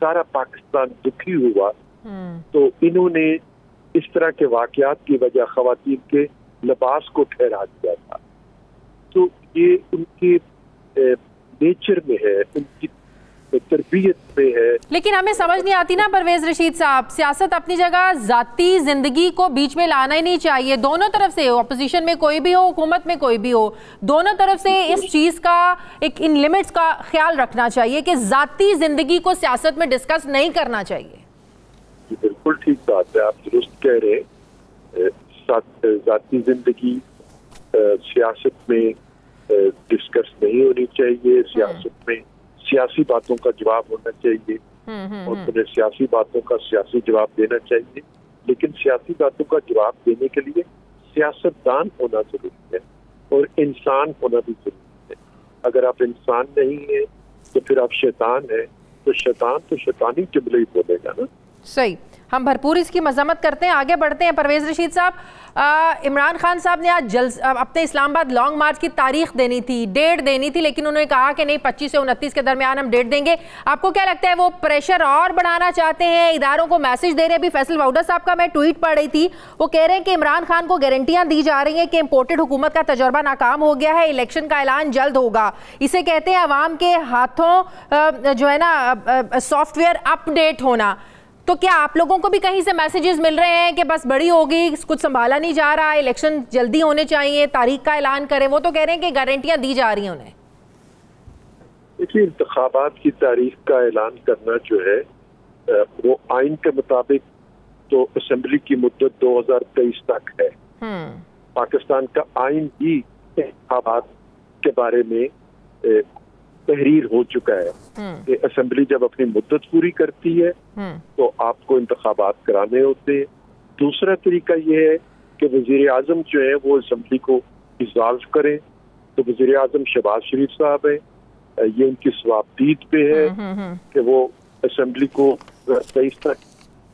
सारा पाकिस्तान दुखी हुआ, तो इन्होंने इस तरह के वाकयात की वजह खवातीन के लिबास को ठहरा दिया था। तो ये उनके नेचर में है, उनकी तरबियत में है। लेकिन हमें समझ नहीं आती ना परवेज़ रशीद साहब, सियासत अपनी जगह, जाती जिंदगी को बीच में लाना ही नहीं चाहिए। दोनों तरफ से, ऑपोजिशन में कोई भी हो, हुकूमत में कोई भी हो, दोनों तरफ से इस चीज़ का एक इन लिमिट्स का ख्याल रखना चाहिए कि जाती जिंदगी को सियासत में डिस्कस नहीं करना चाहिए। बिल्कुल ठीक बात है, आप दुरुस्त कह रहे हैं। जाती जिंदगी सियासत में डिस्कस नहीं होनी चाहिए। सियासत में सियासी बातों का जवाब होना चाहिए। और उन्हें सियासी बातों का सियासी जवाब देना चाहिए, लेकिन सियासी बातों का जवाब देने के लिए सियासतदान होना जरूरी है और इंसान होना भी जरूरी है। अगर आप इंसान नहीं है तो फिर आप शैतान है, तो शैतान तो शैतानी जुमले ही बोलेगा ना। सही, हम भरपूर इसकी मजम्मत करते हैं। आगे बढ़ते हैं। परवेज रशीद साहब, इमरान खान साहब ने आज अपने इस्लामाबाद लॉन्ग मार्च की तारीख देनी थी, डेट देनी थी, लेकिन उन्होंने कहा कि नहीं 25 से 29 के दरमियान हम डेट देंगे। आपको क्या लगता है वो प्रेशर और बढ़ाना चाहते हैं, इदारों को मैसेज दे रहे हैं? अभी फैसल वाउडा साहब का मैं ट्वीट पढ़ रही थी, वो कह रहे हैं कि इमरान खान को गारंटियां दी जा रही हैं कि इम्पोर्टेड हुकूमत का तजर्बा नाकाम हो गया है, इलेक्शन का ऐलान जल्द होगा। इसे कहते हैं अवाम के हाथों जो है ना सॉफ्टवेयर अपडेट होना। तो क्या आप लोगों को भी कहीं से मैसेजेस मिल रहे हैं कि बस बड़ी होगी, कुछ संभाला नहीं जा रहा, इलेक्शन जल्दी होने चाहिए, तारीख का ऐलान करें? वो तो कह रहे हैं कि गारंटियां दी जा रही हैं उन्हें। देखिए, इंतखाबात की तारीख का ऐलान करना जो है वो आइन के मुताबिक तो असेंबली की मुद्दत 2023 तक है। पाकिस्तान का आइन ही इंतखाबात के बारे में तहरीर हो चुका है कि असेंबली जब अपनी मुद्दत पूरी करती है तो आपको इंतखाबात कराने होते हैं। दूसरा तरीका ये है कि वजीर आजम जो है वो असेंबली को डिसॉल्व करें। तो वजीर आजम शहबाज शरीफ साहब है, ये उनकी सवाबदीद पे है कि वो असेंबली को 23 तक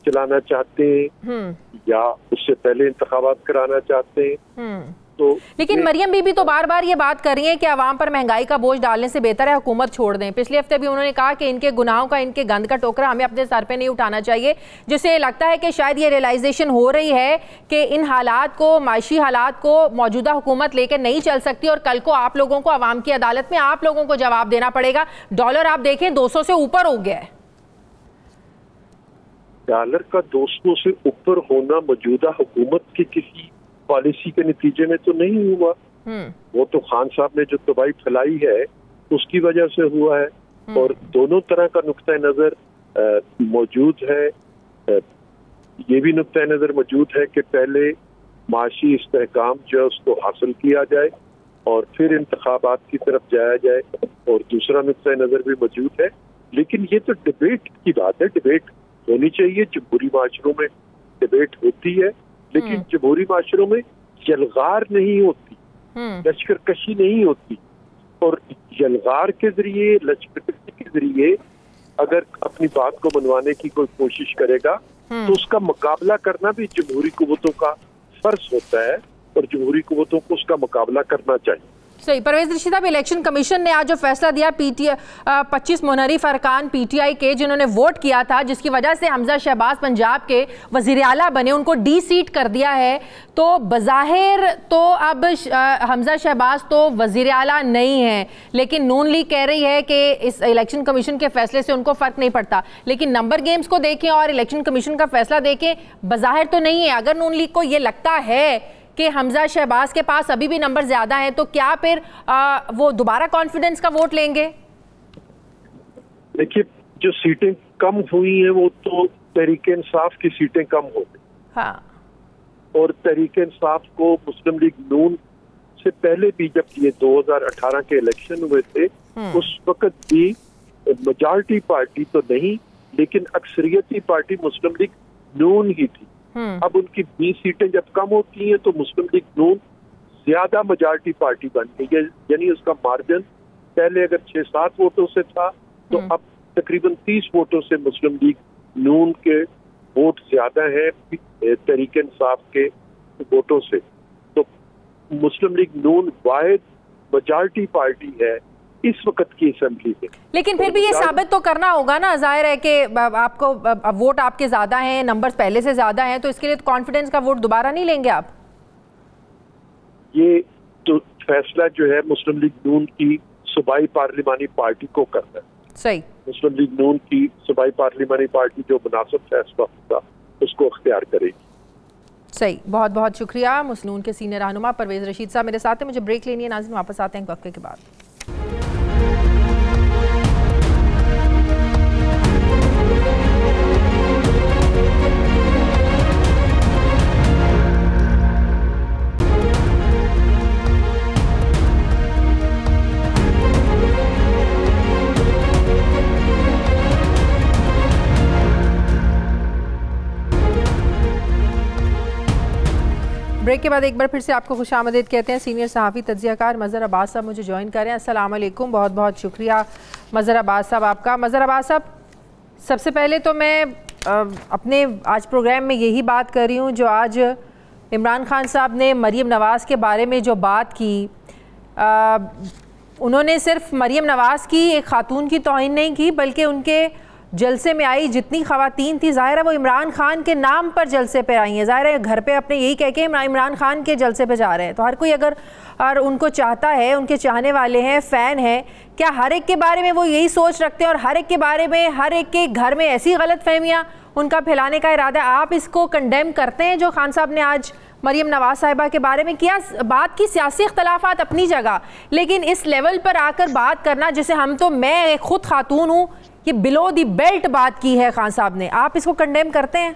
चलाना चाहते हैं या उससे पहले इंतखाबात कराना चाहते हैं। तो लेकिन मरियम बीबी तो बार बार ये बात कर रही है कि आवाम पर महंगाई का बोझ डालने से बेहतर है हुकूमत छोड़ दें। पिछले हफ्ते भी उन्होंने कहा कि इनके गुनाहों का, इनके गंद का टोकरा हमें अपने सर पे नहीं उठाना चाहिए, जिससे लगता है कि शायद ये रियलाइजेशन हो रही है कि इन हालात को, माशी हालात को मौजूदा हुकूमत लेकर नहीं चल सकती और कल को आप लोगों को आवाम की अदालत में आप लोगों को जवाब देना पड़ेगा। डॉलर आप देखें 200 से ऊपर हो गया है। डॉलर का 200 से ऊपर होना मौजूदा हुकूमत की किसी पॉलिसी के नतीजे में तो नहीं हुआ। वो तो खान साहब ने जो तबाही फैलाई है उसकी वजह से हुआ है और दोनों तरह का नुक्ता नजर मौजूद है। ये भी नुक्ता नजर मौजूद है कि पहले माशी इस्तेहकाम जो है उसको हासिल किया जाए और फिर इंतखाबात की तरफ जाया जाए, और दूसरा नुक्ता नजर भी मौजूद है। लेकिन ये तो डिबेट की बात है, डिबेट होनी चाहिए। जमहूरी माशरों में डिबेट होती है, लेकिन जमहूरी माशरों में यलगार नहीं होती, लश्करकशी नहीं होती। और यलगार के जरिए, लश्करकशी के जरिए अगर अपनी बात को मनवाने की कोई कोशिश करेगा तो उसका मुकाबला करना भी जमहूरी कुव्वतों का फर्ज होता है और जमहूरी कुव्वतों को उसका मुकाबला करना चाहिए। सही। परवेज रशीद साहब, इलेक्शन कमीशन ने आज जो फैसला दिया, 25 मुनहरिफ अरकान पीटीआई के जिन्होंने वोट किया था, जिसकी वजह से हमजा शहबाज पंजाब के वजीर आला बने, उनको डी सीट कर दिया है। तो बज़ाहिर तो अब हमजा शहबाज तो वजीर आला नहीं है, लेकिन नून लीग कह रही है कि इस इलेक्शन कमीशन के फैसले से उनको फर्क नहीं पड़ता। लेकिन नंबर गेम्स को देखें और इलेक्शन कमीशन का फैसला देखें, बज़ाहिर तो नहीं है। अगर नून लीग को ये लगता है कि हमजा शहबाज के पास अभी भी नंबर ज्यादा हैं, तो क्या फिर वो दोबारा कॉन्फिडेंस का वोट लेंगे? देखिए, जो सीटें कम हुई हैं वो तो तहरीक इंसाफ की सीटें कम हो गई। हाँ। और तहरीक इंसाफ को मुस्लिम लीग नून से पहले भी जब ये 2018 के इलेक्शन हुए थे उस वक्त भी मेजॉरिटी पार्टी तो नहीं, लेकिन अक्सरियती पार्टी मुस्लिम लीग नून ही थी। अब उनकी 20 सीटें जब कम होती हैं तो मुस्लिम लीग नून ज्यादा मेजॉरिटी पार्टी बन गई है, यानी उसका मार्जिन पहले अगर 6-7 वोटों से था तो अब तकरीबन 30 वोटों से मुस्लिम लीग नून के वोट ज्यादा हैं तहरीक इंसाफ के वोटों से। तो मुस्लिम लीग नून वाहिद मेजॉरिटी पार्टी है इस वक्त की असेंबली में। लेकिन फिर भी ये साबित तो करना होगा ना, जाहिर है कि आपको वोट आपके ज्यादा हैं, नंबर्स पहले से ज्यादा हैं, तो इसके लिए कॉन्फिडेंस का वोट दोबारा नहीं लेंगे आप? ये तो फैसला जो है मुस्लिम लीग नून की सूबाई पार्लिमानी पार्टी को करना है। सही। मुस्लिम लीग नून की सूबाई पार्लिमानी पार्टी जो मुनासिब फैसला होगा उसको अख्तियार करेगी। सही, बहुत बहुत शुक्रिया। मुस्लिम नून के सीनियर रहनुमा परवेज रशीद साहब मेरे साथ हैं। मुझे ब्रेक लेनी है नाज़रीन, वापस आते हैं वक्त के बाद। ब्रेक के बाद एक बार फिर से आपको खुशामदीद कहते हैं। सीनियर सहाफ़ी तज्ज़ियाकार मज़हर अब्बास साहब मुझे ज्वाइन करें। अस्सलाम वालेकुम, बहुत बहुत शुक्रिया मज़हर अब्बास साहब आपका। मज़हर अब्बास साहब, सबसे पहले तो मैं अपने आज प्रोग्राम में यही बात कर रही हूँ जो आज इमरान खान साहब ने मरीम नवाज़ के बारे में जो बात की, उन्होंने सिर्फ मरीम नवाज़ की एक खातून की तौहीन नहीं की, बल्कि उनके जलसे में आई जितनी ख़वातीन थी, ज़ाहिर है वो इमरान खान के नाम पर जलसे पे आई हैं। ज़ाहिर है घर पे अपने यही कह के इमरान खान के जलसे पे जा रहे हैं। तो हर कोई अगर और उनको चाहता है, उनके चाहने वाले हैं, फ़ैन हैं, क्या हर एक के बारे में वो यही सोच रखते हैं और हर एक के बारे में, हर एक के घर में ऐसी गलत फहमियाँ उनका फैलाने का इरादा? आप इसको कंडेम करते हैं जो खान साहब ने आज मरीम नवाज़ साहिबा के बारे में किया? बात की सियासी इख्तलाफात अपनी जगह, लेकिन इस लेवल पर आकर बात करना, जैसे मैं खुद खातून हूँ, ये बिलो दी बेल्ट बात की है खान साहब ने, आप इसको कंडेम करते हैं?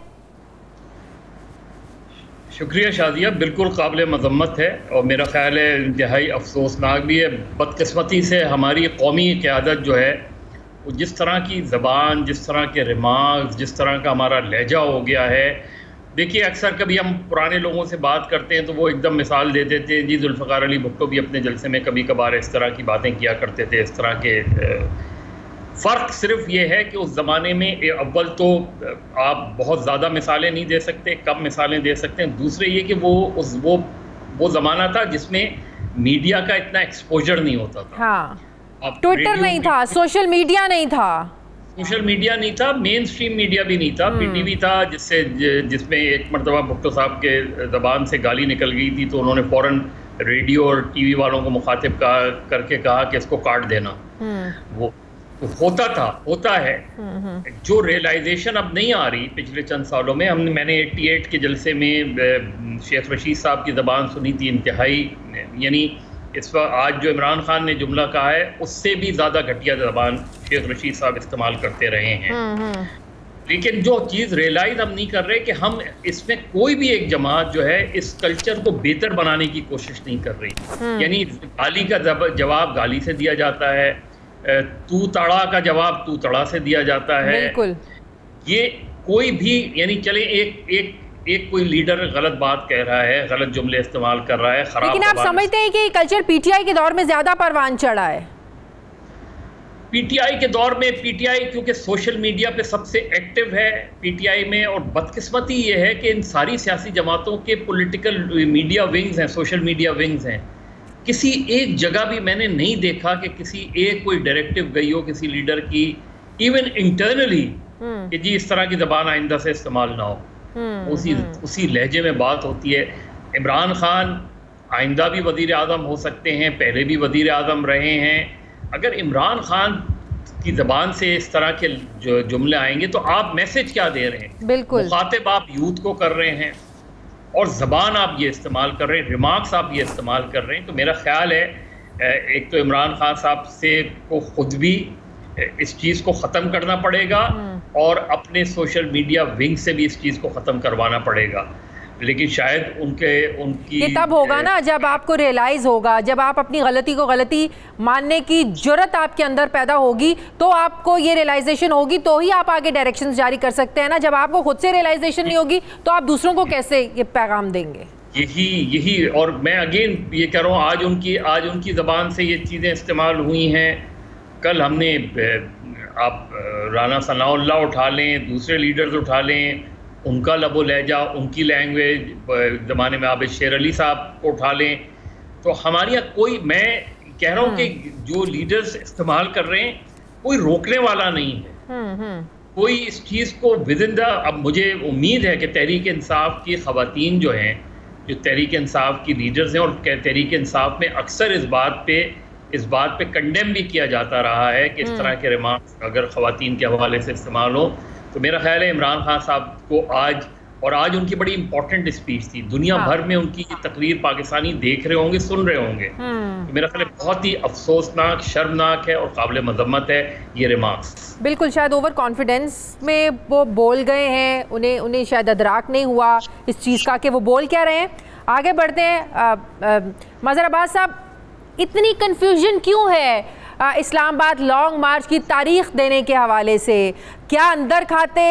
शुक्रिया शादिया, बिल्कुल काबिल मज़म्मत है और मेरा ख्याल है इंतहाई अफसोसनाक भी है। बदकिस्मती से हमारी कौमी क़यादत जो है वो जिस तरह की ज़बान, जिस तरह के रिमार्क्स, जिस तरह का हमारा लहजा हो गया है। देखिए, अक्सर कभी हम पुराने लोगों से बात करते हैं तो वो एकदम मिसाल दे देते हैं, जी जुल्फ़िकार अली भुट्टो भी अपने जलसे में कभी कभार इस तरह की बातें किया करते थे, इस तरह के। फ़र्क सिर्फ ये है कि उस ज़माने में अव्वल तो आप बहुत ज़्यादा मिसालें नहीं दे सकते, कम मिसालें दे सकते हैं। दूसरे ये कि वो ज़माना था जिसमें मीडिया का इतना एक्सपोजर नहीं होता था। हाँ, ट्विटर नहीं था, सोशल मीडिया नहीं था, मेन स्ट्रीम मीडिया भी नहीं था। पीटीवी था जिसमें एक मरतबा भुट्टो साहब के ज़बान से गाली निकल गई थी तो उन्होंने फ़ौरन रेडियो और टीवी वालों को मुखातिब करके कहा कि इसको काट देना। वो होता है। जो रियलाइजेशन अब नहीं आ रही पिछले चंद सालों में, मैंने 88 के जलसे में शेख रशीद साहब की ज़बान सुनी थी, इंतहाई, यानी इस वक्त आज जो इमरान खान ने जुमला कहा है उससे भी ज़्यादा घटिया ज़बान शेख रशीद साहब इस्तेमाल करते रहे हैं। लेकिन जो चीज़ रियलाइज हम नहीं कर रहे कि हम इसमें कोई भी एक जमात जो है इस कल्चर को बेहतर बनाने की कोशिश नहीं कर रही। यानी गाली का जवाब गाली से दिया जाता है, तू तड़ा का जवाब तू तड़ा से दिया जाता है। बिल्कुल। ये कोई भी, यानी चले एक कोई लीडर गलत बात कह रहा है, गलत जुमले इस्तेमाल कर रहा है, खराब, लेकिन आप समझते हैं कि कल्चर पीटीआई के दौर में ज्यादा परवान चढ़ा है? पीटीआई के दौर में पीटीआई क्योंकि सोशल मीडिया पे सबसे एक्टिव है पीटीआई में, और बदकिस्मती ये है कि इन सारी सियासी जमातों के पॉलिटिकल मीडिया विंग्स हैं, सोशल मीडिया विंग्स हैं। किसी एक जगह भी मैंने नहीं देखा कि किसी एक कोई डायरेक्टिव गई हो किसी लीडर की, इवन इंटरनली, कि जी इस तरह की ज़बान आइंदा से इस्तेमाल ना हो। उसी लहजे में बात होती है। इमरान खान आइंदा भी वज़ीर आज़म हो सकते हैं, पहले भी वज़ीर आज़म रहे हैं। अगर इमरान खान की ज़बान से इस तरह के जो जुमले आएंगे तो आप मैसेज क्या दे रहे हैं? बिल्कुल, मुखातिब आप यूथ को कर रहे हैं और ज़बान आप ये इस्तेमाल कर रहे हैं, रिमार्क्स आप ये इस्तेमाल कर रहे हैं। तो मेरा ख्याल है एक तो इमरान खान साहब से को खुद भी इस चीज़ को ख़त्म करना पड़ेगा और अपने सोशल मीडिया विंग से भी इस चीज़ को ख़त्म करवाना पड़ेगा। लेकिन शायद उनकी ये तब होगा ना जब आपको रियलाइज़ होगा, जब आप अपनी गलती को गलती मानने की जुर्रत आपके अंदर पैदा होगी, तो आपको ये रियलाइजेशन होगी, तो ही आप आगे डायरेक्शन जारी कर सकते हैं ना। जब आपको खुद से रियलाइजेशन नहीं होगी तो आप दूसरों को कैसे ये पैगाम देंगे? यही और मैं अगेन ये कह रहा हूँ, आज उनकी ज़बान से ये चीज़ें इस्तेमाल हुई हैं। कल हमने आप राना सनाउल्लाह उठा लें, दूसरे लीडर्स उठा लें, उनका लबो लहजा, उनकी लैंग्वेज, ज़माने में आबिद शेर अली साहब को उठा लें, तो हमारे यहाँ कोई, मैं कह रहा हूँ कि जो लीडर्स इस्तेमाल कर रहे हैं कोई रोकने वाला नहीं है। कोई इस चीज़ को विद इन द, अब मुझे उम्मीद है कि तहरीक इंसाफ की ख़वातीन जो हैं, जो तहरीक इंसाफ की लीडर्स हैं, और तहरीक इंसाफ में अक्सर इस बात पे कंडेम भी किया जाता रहा है कि इस तरह के रिमार्क्स अगर ख़वातीन के हवाले से इस्तेमाल हो, तो मेरा ख्याल है इमरान खान साहब को आज उनकी बड़ी इंपॉर्टेंट स्पीच थी, दुनिया भर में उनकी ये तकरीर पाकिस्तानी देख रहे होंगे, सुन रहे होंगे। तो मेरा ख्याल है बहुत ही अफसोसनाक, शर्मनाक है और काबिल मज़म्मत है ये रिमार्क्स। बिल्कुल, शायद ओवर कॉन्फिडेंस में वो बोल गए हैं, उन्हें शायद अदराक नहीं हुआ इस चीज़ का कि वो बोल क्या रहे हैं। आगे बढ़ते हैं। मज़हर अब्बास साहब, इतनी कन्फ्यूजन क्यों है इस्लामाबाद लॉन्ग मार्च की तारीख देने के हवाले से? क्या अंदर खाते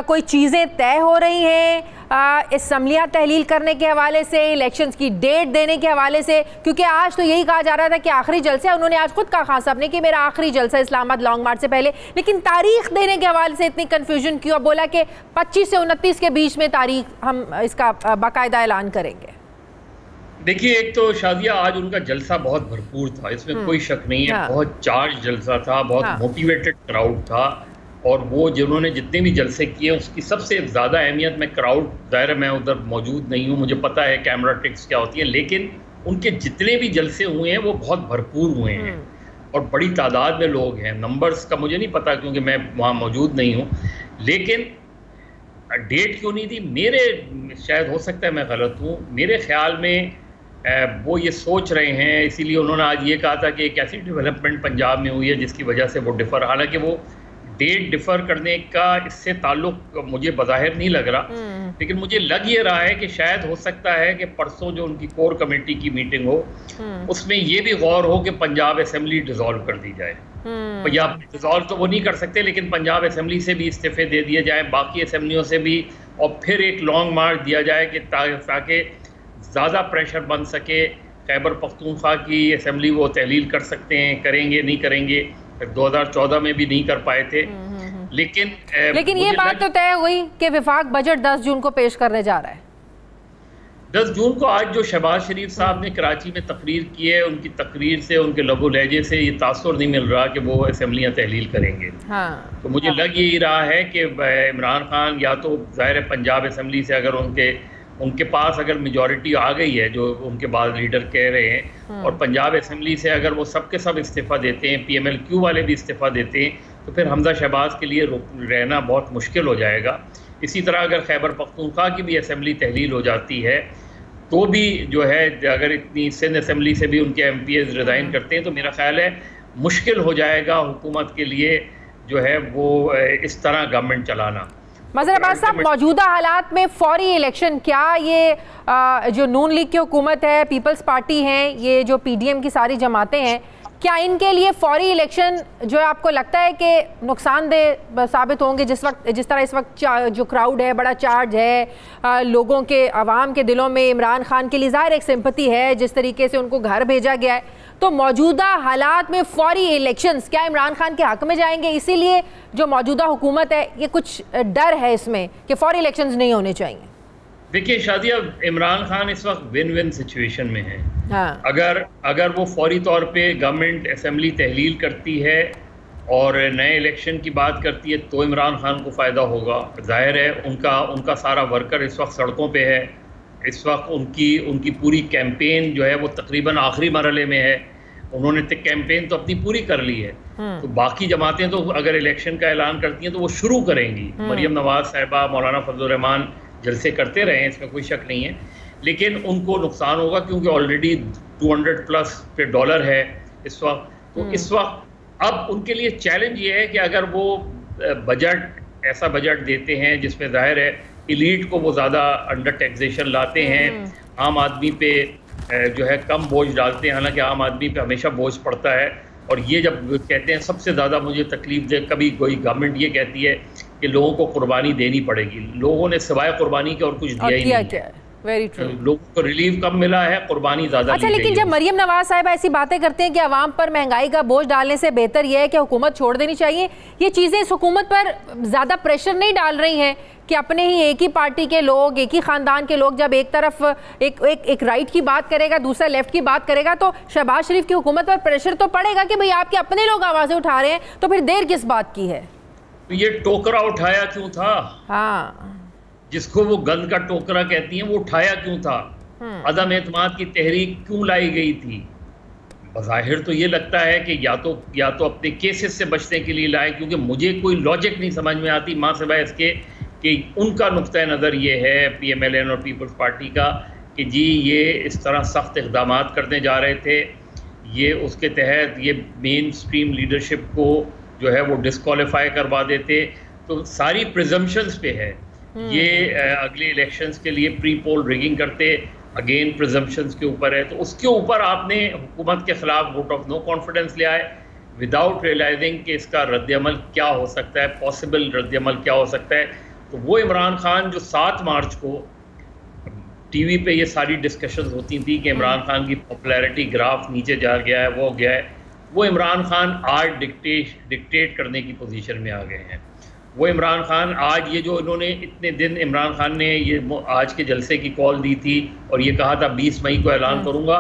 कोई चीज़ें तय हो रही हैं असम्बलियाँ तहलील करने के हवाले से, इलेक्शंस की डेट देने के हवाले से, क्योंकि आज तो यही कहा जा रहा था कि आखिरी जलसे, उन्होंने आज खुद कहा खान साहब ने कि मेरा आखिरी जलसा इस्लामाबाद लॉन्ग मार्च से पहले, लेकिन तारीख देने के हवाले से इतनी कन्फ्यूजन क्यों? बोला कि 25 से 29 के बीच में तारीख हम इसका बाकायदा ऐलान करेंगे। देखिए, एक तो शादिया आज उनका जलसा बहुत भरपूर था, इसमें कोई शक नहीं है। बहुत चार्ज जलसा था, बहुत मोटिवेटेड क्राउड था, और वो जिन्होंने जितने भी जलसे किए उसकी सबसे ज़्यादा अहमियत में क्राउड, ज़ाहिर मैं उधर मौजूद नहीं हूँ, मुझे पता है कैमरा ट्रिक्स क्या होती है, लेकिन उनके जितने भी जलसे हुए हैं वो बहुत भरपूर हुए हैं और बड़ी तादाद में लोग हैं। नंबर्स का मुझे नहीं पता क्योंकि मैं वहाँ मौजूद नहीं हूँ, लेकिन डेट क्यों नहीं थी, मेरे शायद हो सकता है मैं गलत हूँ, मेरे ख्याल में वो ये सोच रहे हैं, इसीलिए उन्होंने आज ये कहा था कि एक ऐसी डेवलपमेंट पंजाब में हुई है जिसकी वजह से वो डिफ़र, हालांकि वो डेट डिफ़र करने का इससे ताल्लुक मुझे बज़ाहिर नहीं लग रहा, लेकिन मुझे लग ये रहा है कि शायद हो सकता है कि परसों जो उनकी कोर कमेटी की मीटिंग हो उसमें ये भी गौर हो कि पंजाब असेंबली डिज़ोल्व कर दी जाए। या डिज़ोल्व तो वो नहीं कर सकते, लेकिन पंजाब असेंबली से भी इस्तीफे दे दिए जाए, बाकी असेंबलियों से भी, और फिर एक लॉन्ग मार्च दिया जाए कि ताकि ज़्यादा प्रेशर बन सके। खैबर पख्तूनख्वा की असेंबली वो तहलील कर सकते हैं, करेंगे नहीं करेंगे, 2014 में भी नहीं कर पाए थे, लेकिन ये बात तो तय हुई कि विफाक बजट 10 जून को पेश करने जा रहा है। 10 जून को आज जो शहबाज शरीफ साहब ने कराची में तकरीर की है, उनकी तकरीर से, उनके लबो लहजे से ये तासुर नहीं मिल रहा कि वो असेंबलियाँ तहलील करेंगे। तो मुझे लग यही रहा है कि इमरान खान या तो ज़ाहिर है पंजाब असेंबली से अगर उनके पास अगर मेजॉरिटी आ गई है, जो उनके बाद लीडर कह रहे हैं, और पंजाब असेंबली से अगर वो सब के सब इस्तीफ़ा देते हैं, PMLQ वाले भी इस्तीफ़ा देते हैं, तो फिर हमजा शहबाज के लिए रहना बहुत मुश्किल हो जाएगा। इसी तरह अगर खैबर पख्तूनख्वा की भी असेंबली तहलील हो जाती है तो भी जो है, अगर इतनी सिंध असेंबली से भी उनके MPs रिज़ाइन करते हैं तो मेरा ख्याल है मुश्किल हो जाएगा हुकूमत के लिए जो है वो इस तरह गवर्नमेंट चलाना। मज़हर अब्बास साहब, मौजूदा हालात में फौरी इलेक्शन, क्या ये जो नून लीग की हुकूमत है, पीपल्स पार्टी हैं, ये जो PDM की सारी जमातें हैं, क्या इनके लिए फौरी इलेक्शन जो है आपको लगता है कि नुकसानदेह साबित होंगे? जिस तरह इस वक्त जो क्राउड है, बड़ा चार्ज है, लोगों के, आवाम के दिलों में इमरान खान के लिए ज़ाहिर एक सिंपति है, जिस तरीके से उनको घर भेजा गया है, तो मौजूदा हालात में फौरी इलेक्शंस क्या इमरान खान के हक में जाएंगे? इसीलिए जो मौजूदा हुकूमत है, ये कुछ डर है इसमें कि फौरी इलेक्शंस नहीं होने चाहिए। देखिए शादिया, इमरान खान इस वक्त विन विन सिचुएशन में है। अगर वो फौरी तौर पे गवर्नमेंट असेंबली तहलील करती है और नए इलेक्शन की बात करती है तो इमरान खान को फ़ायदा होगा। जाहिर है उनका सारा वर्कर इस वक्त सड़कों पे है, इस वक्त उनकी पूरी कैंपेन जो है वो तकरीबन आखिरी मरहले में है। उन्होंने कैंपेन तो अपनी पूरी कर ली है, तो बाकी जमातें तो अगर इलेक्शन का ऐलान करती हैं तो वो शुरू करेंगी। मरियम नवाज साहिबा, मौलाना फजल रहमान जलसे करते रहे, इसमें कोई शक नहीं है, लेकिन उनको नुकसान होगा क्योंकि ऑलरेडी 200+ पे डॉलर है इस वक्त। तो इस वक्त अब उनके लिए चैलेंज ये है कि अगर वो ऐसा बजट देते हैं जिसमें जाहिर है इलीट को वो ज़्यादा अंडर टैक्सेशन लाते हैं, आम आदमी पे जो है कम बोझ डालते हैं, हालांकि आम आदमी पे हमेशा बोझ पड़ता है। और ये जब कहते हैं सबसे ज़्यादा मुझे तकलीफ दे, कभी कोई गवर्नमेंट ये कहती है कि लोगों को कुर्बानी देनी पड़ेगी, लोगों ने सिवाय कुर्बानी के और कुछ दिया ही नहीं है। Very true. लोगों को रिलीफ कम मिला है, कुर्बानी ज़्यादा। अच्छा, लेकिन जब मरियम नवाज साहिबा ऐसी बातें करते हैं कि आवाम पर महंगाई का बोझ डालने से बेहतर यह है कि हुकूमत छोड़ देनी चाहिए, ये चीज़ें इस हुकूमत पर ज़्यादा प्रेशर नहीं डाल रही हैं कि अपने ही एक ही पार्टी के लोग, एक ही ख़ानदान के लोग जब एक तरफ एक राइट की बात करेगा, दूसरा लेफ्ट की बात करेगा, तो शहबाज शरीफ की हुकूमत पर प्रेशर तो पड़ेगा कि भाई आपके अपने लोग आवाज़ें उठा रहे हैं, तो फिर देर किस बात की है? तो ये टोकरा उठाया क्यों था? हाँ, जिसको वो गन का टोकरा कहती हैं, वो उठाया क्यों था? अदम एतमाद की तहरीक क्यों लाई गई थी? बज़ाहिर तो ये लगता है कि या तो अपने केसेस से बचने के लिए लाए, क्योंकि मुझे कोई लॉजिक नहीं समझ में आती माँ सिवाय इसके कि उनका नुक्ता नज़र ये है PMLN और पीपल्स पार्टी का कि जी ये इस तरह सख्त इक़दाम करने जा रहे थे, ये उसके तहत ये मेन स्ट्रीम लीडरशिप को जो है वो डिस्क्वालीफाई करवा देते, तो सारी प्रिजम्पशंस पे है। ये अगले इलेक्शंस के लिए प्री पोल रिगिंग करते, अगेन प्रिजम्पशंस के ऊपर है, तो उसके ऊपर आपने हुकूमत के खिलाफ वोट ऑफ नो कॉन्फिडेंस ले आए विदाउट रियलाइजिंग कि इसका रद्दअमल क्या हो सकता है, पॉसिबल रद्दअमल क्या हो सकता है। तो वो इमरान खान जो 7 मार्च को टीवी पे ये सारी डिस्कशंस होती थी कि इमरान खान की पॉपुलैरिटी ग्राफ नीचे जा गया है, वो गया है, वो इमरान खान आज डिक्टेट करने की पोजीशन में आ गए हैं। वो इमरान खान आज ये जो इन्होंने इतने दिन इमरान खान ने ये आज के जलसे की कॉल दी थी और ये कहा था 20 मई को ऐलान करूंगा,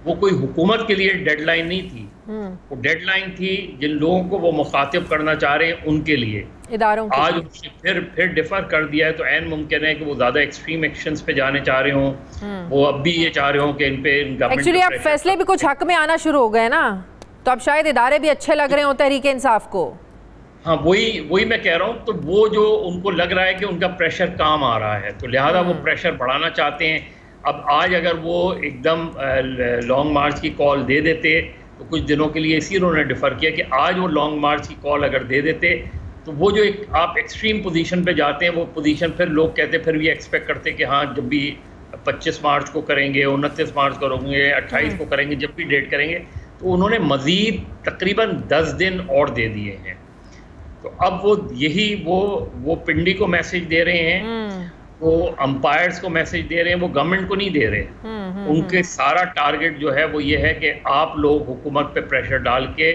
वो कोई हुकूमत के लिए डेडलाइन नहीं थी, वो डेडलाइन थी जिन लोगों को वो मुखातिब करना चाह रहे हैं उनके लिए, इदारों के। आज उन्होंने फिर डिफर कर दिया है, तो ऐन मुमकिन है कि वो ज्यादा एक्सट्रीम एक्शंस पे जाने चाह रहे हों। वो अब भी ये चाह रहे हों कि इन पे एक्चुअली अब फैसले भी कुछ हक में आना शुरू हो गए ना, तो अब शायद इदारे भी अच्छे लग रहे हो तहरीक इंसाफ को। हाँ, वही मैं कह रहा हूँ। तो वो जो उनको लग रहा है कि उनका प्रेशर काम आ रहा है, तो लिहाजा वो प्रेशर बढ़ाना चाहते हैं। अब आज अगर वो एकदम लॉन्ग मार्च की कॉल दे देते तो कुछ दिनों के लिए इसी उन्होंने डिफ़र किया कि आज वो लॉन्ग मार्च की कॉल अगर दे देते तो वो जो एक आप एक्सट्रीम पोजीशन पे जाते हैं, वो पोजीशन फिर लोग कहते फिर भी एक्सपेक्ट करते कि हाँ जब भी 25 मार्च को करेंगे, 29 मार्च करेंगे, 28 को करेंगे, जब भी डेट करेंगे, तो उन्होंने मज़ीद तकरीबन 10 दिन और दे दिए हैं। तो अब वो पिंडी को मैसेज दे रहे हैं, वो अंपायर्स को मैसेज दे रहे हैं, वो गवर्नमेंट को नहीं दे रहे। उनके सारा टारगेट जो है वो ये है कि आप लोग हुकूमत पे प्रेशर डाल के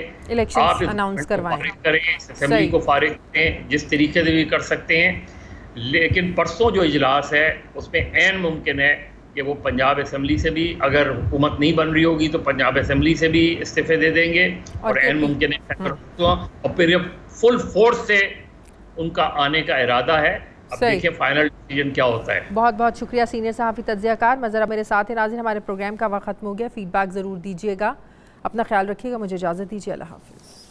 आप अनाउंस करवाएं, करें, असेंबली को फारिग करें, जिस तरीके से भी कर सकते हैं। लेकिन परसों जो इजलास है उसमें ऐन मुमकिन है कि वो पंजाब असेंबली से भी, अगर हुकूमत नहीं बन रही होगी तो पंजाब असेंबली से भी इस्तीफे दे देंगे, और ऐन मुमकिन है और फिर फुल फोर्स से उनका आने का इरादा है। अब देखिए फाइनल डिसीजन क्या होता है। बहुत बहुत शुक्रिया सीनियर सहाफ़ी तज्ज़ियाकार मज़हर मेरे साथ हैं। नाज़रीन, हमारे प्रोग्राम का वक्त ख़त्म हो गया, फीडबैक ज़रूर दीजिएगा, अपना ख्याल रखिएगा, मुझे इजाज़त दीजिए, अल्लाह हाफ़िज़।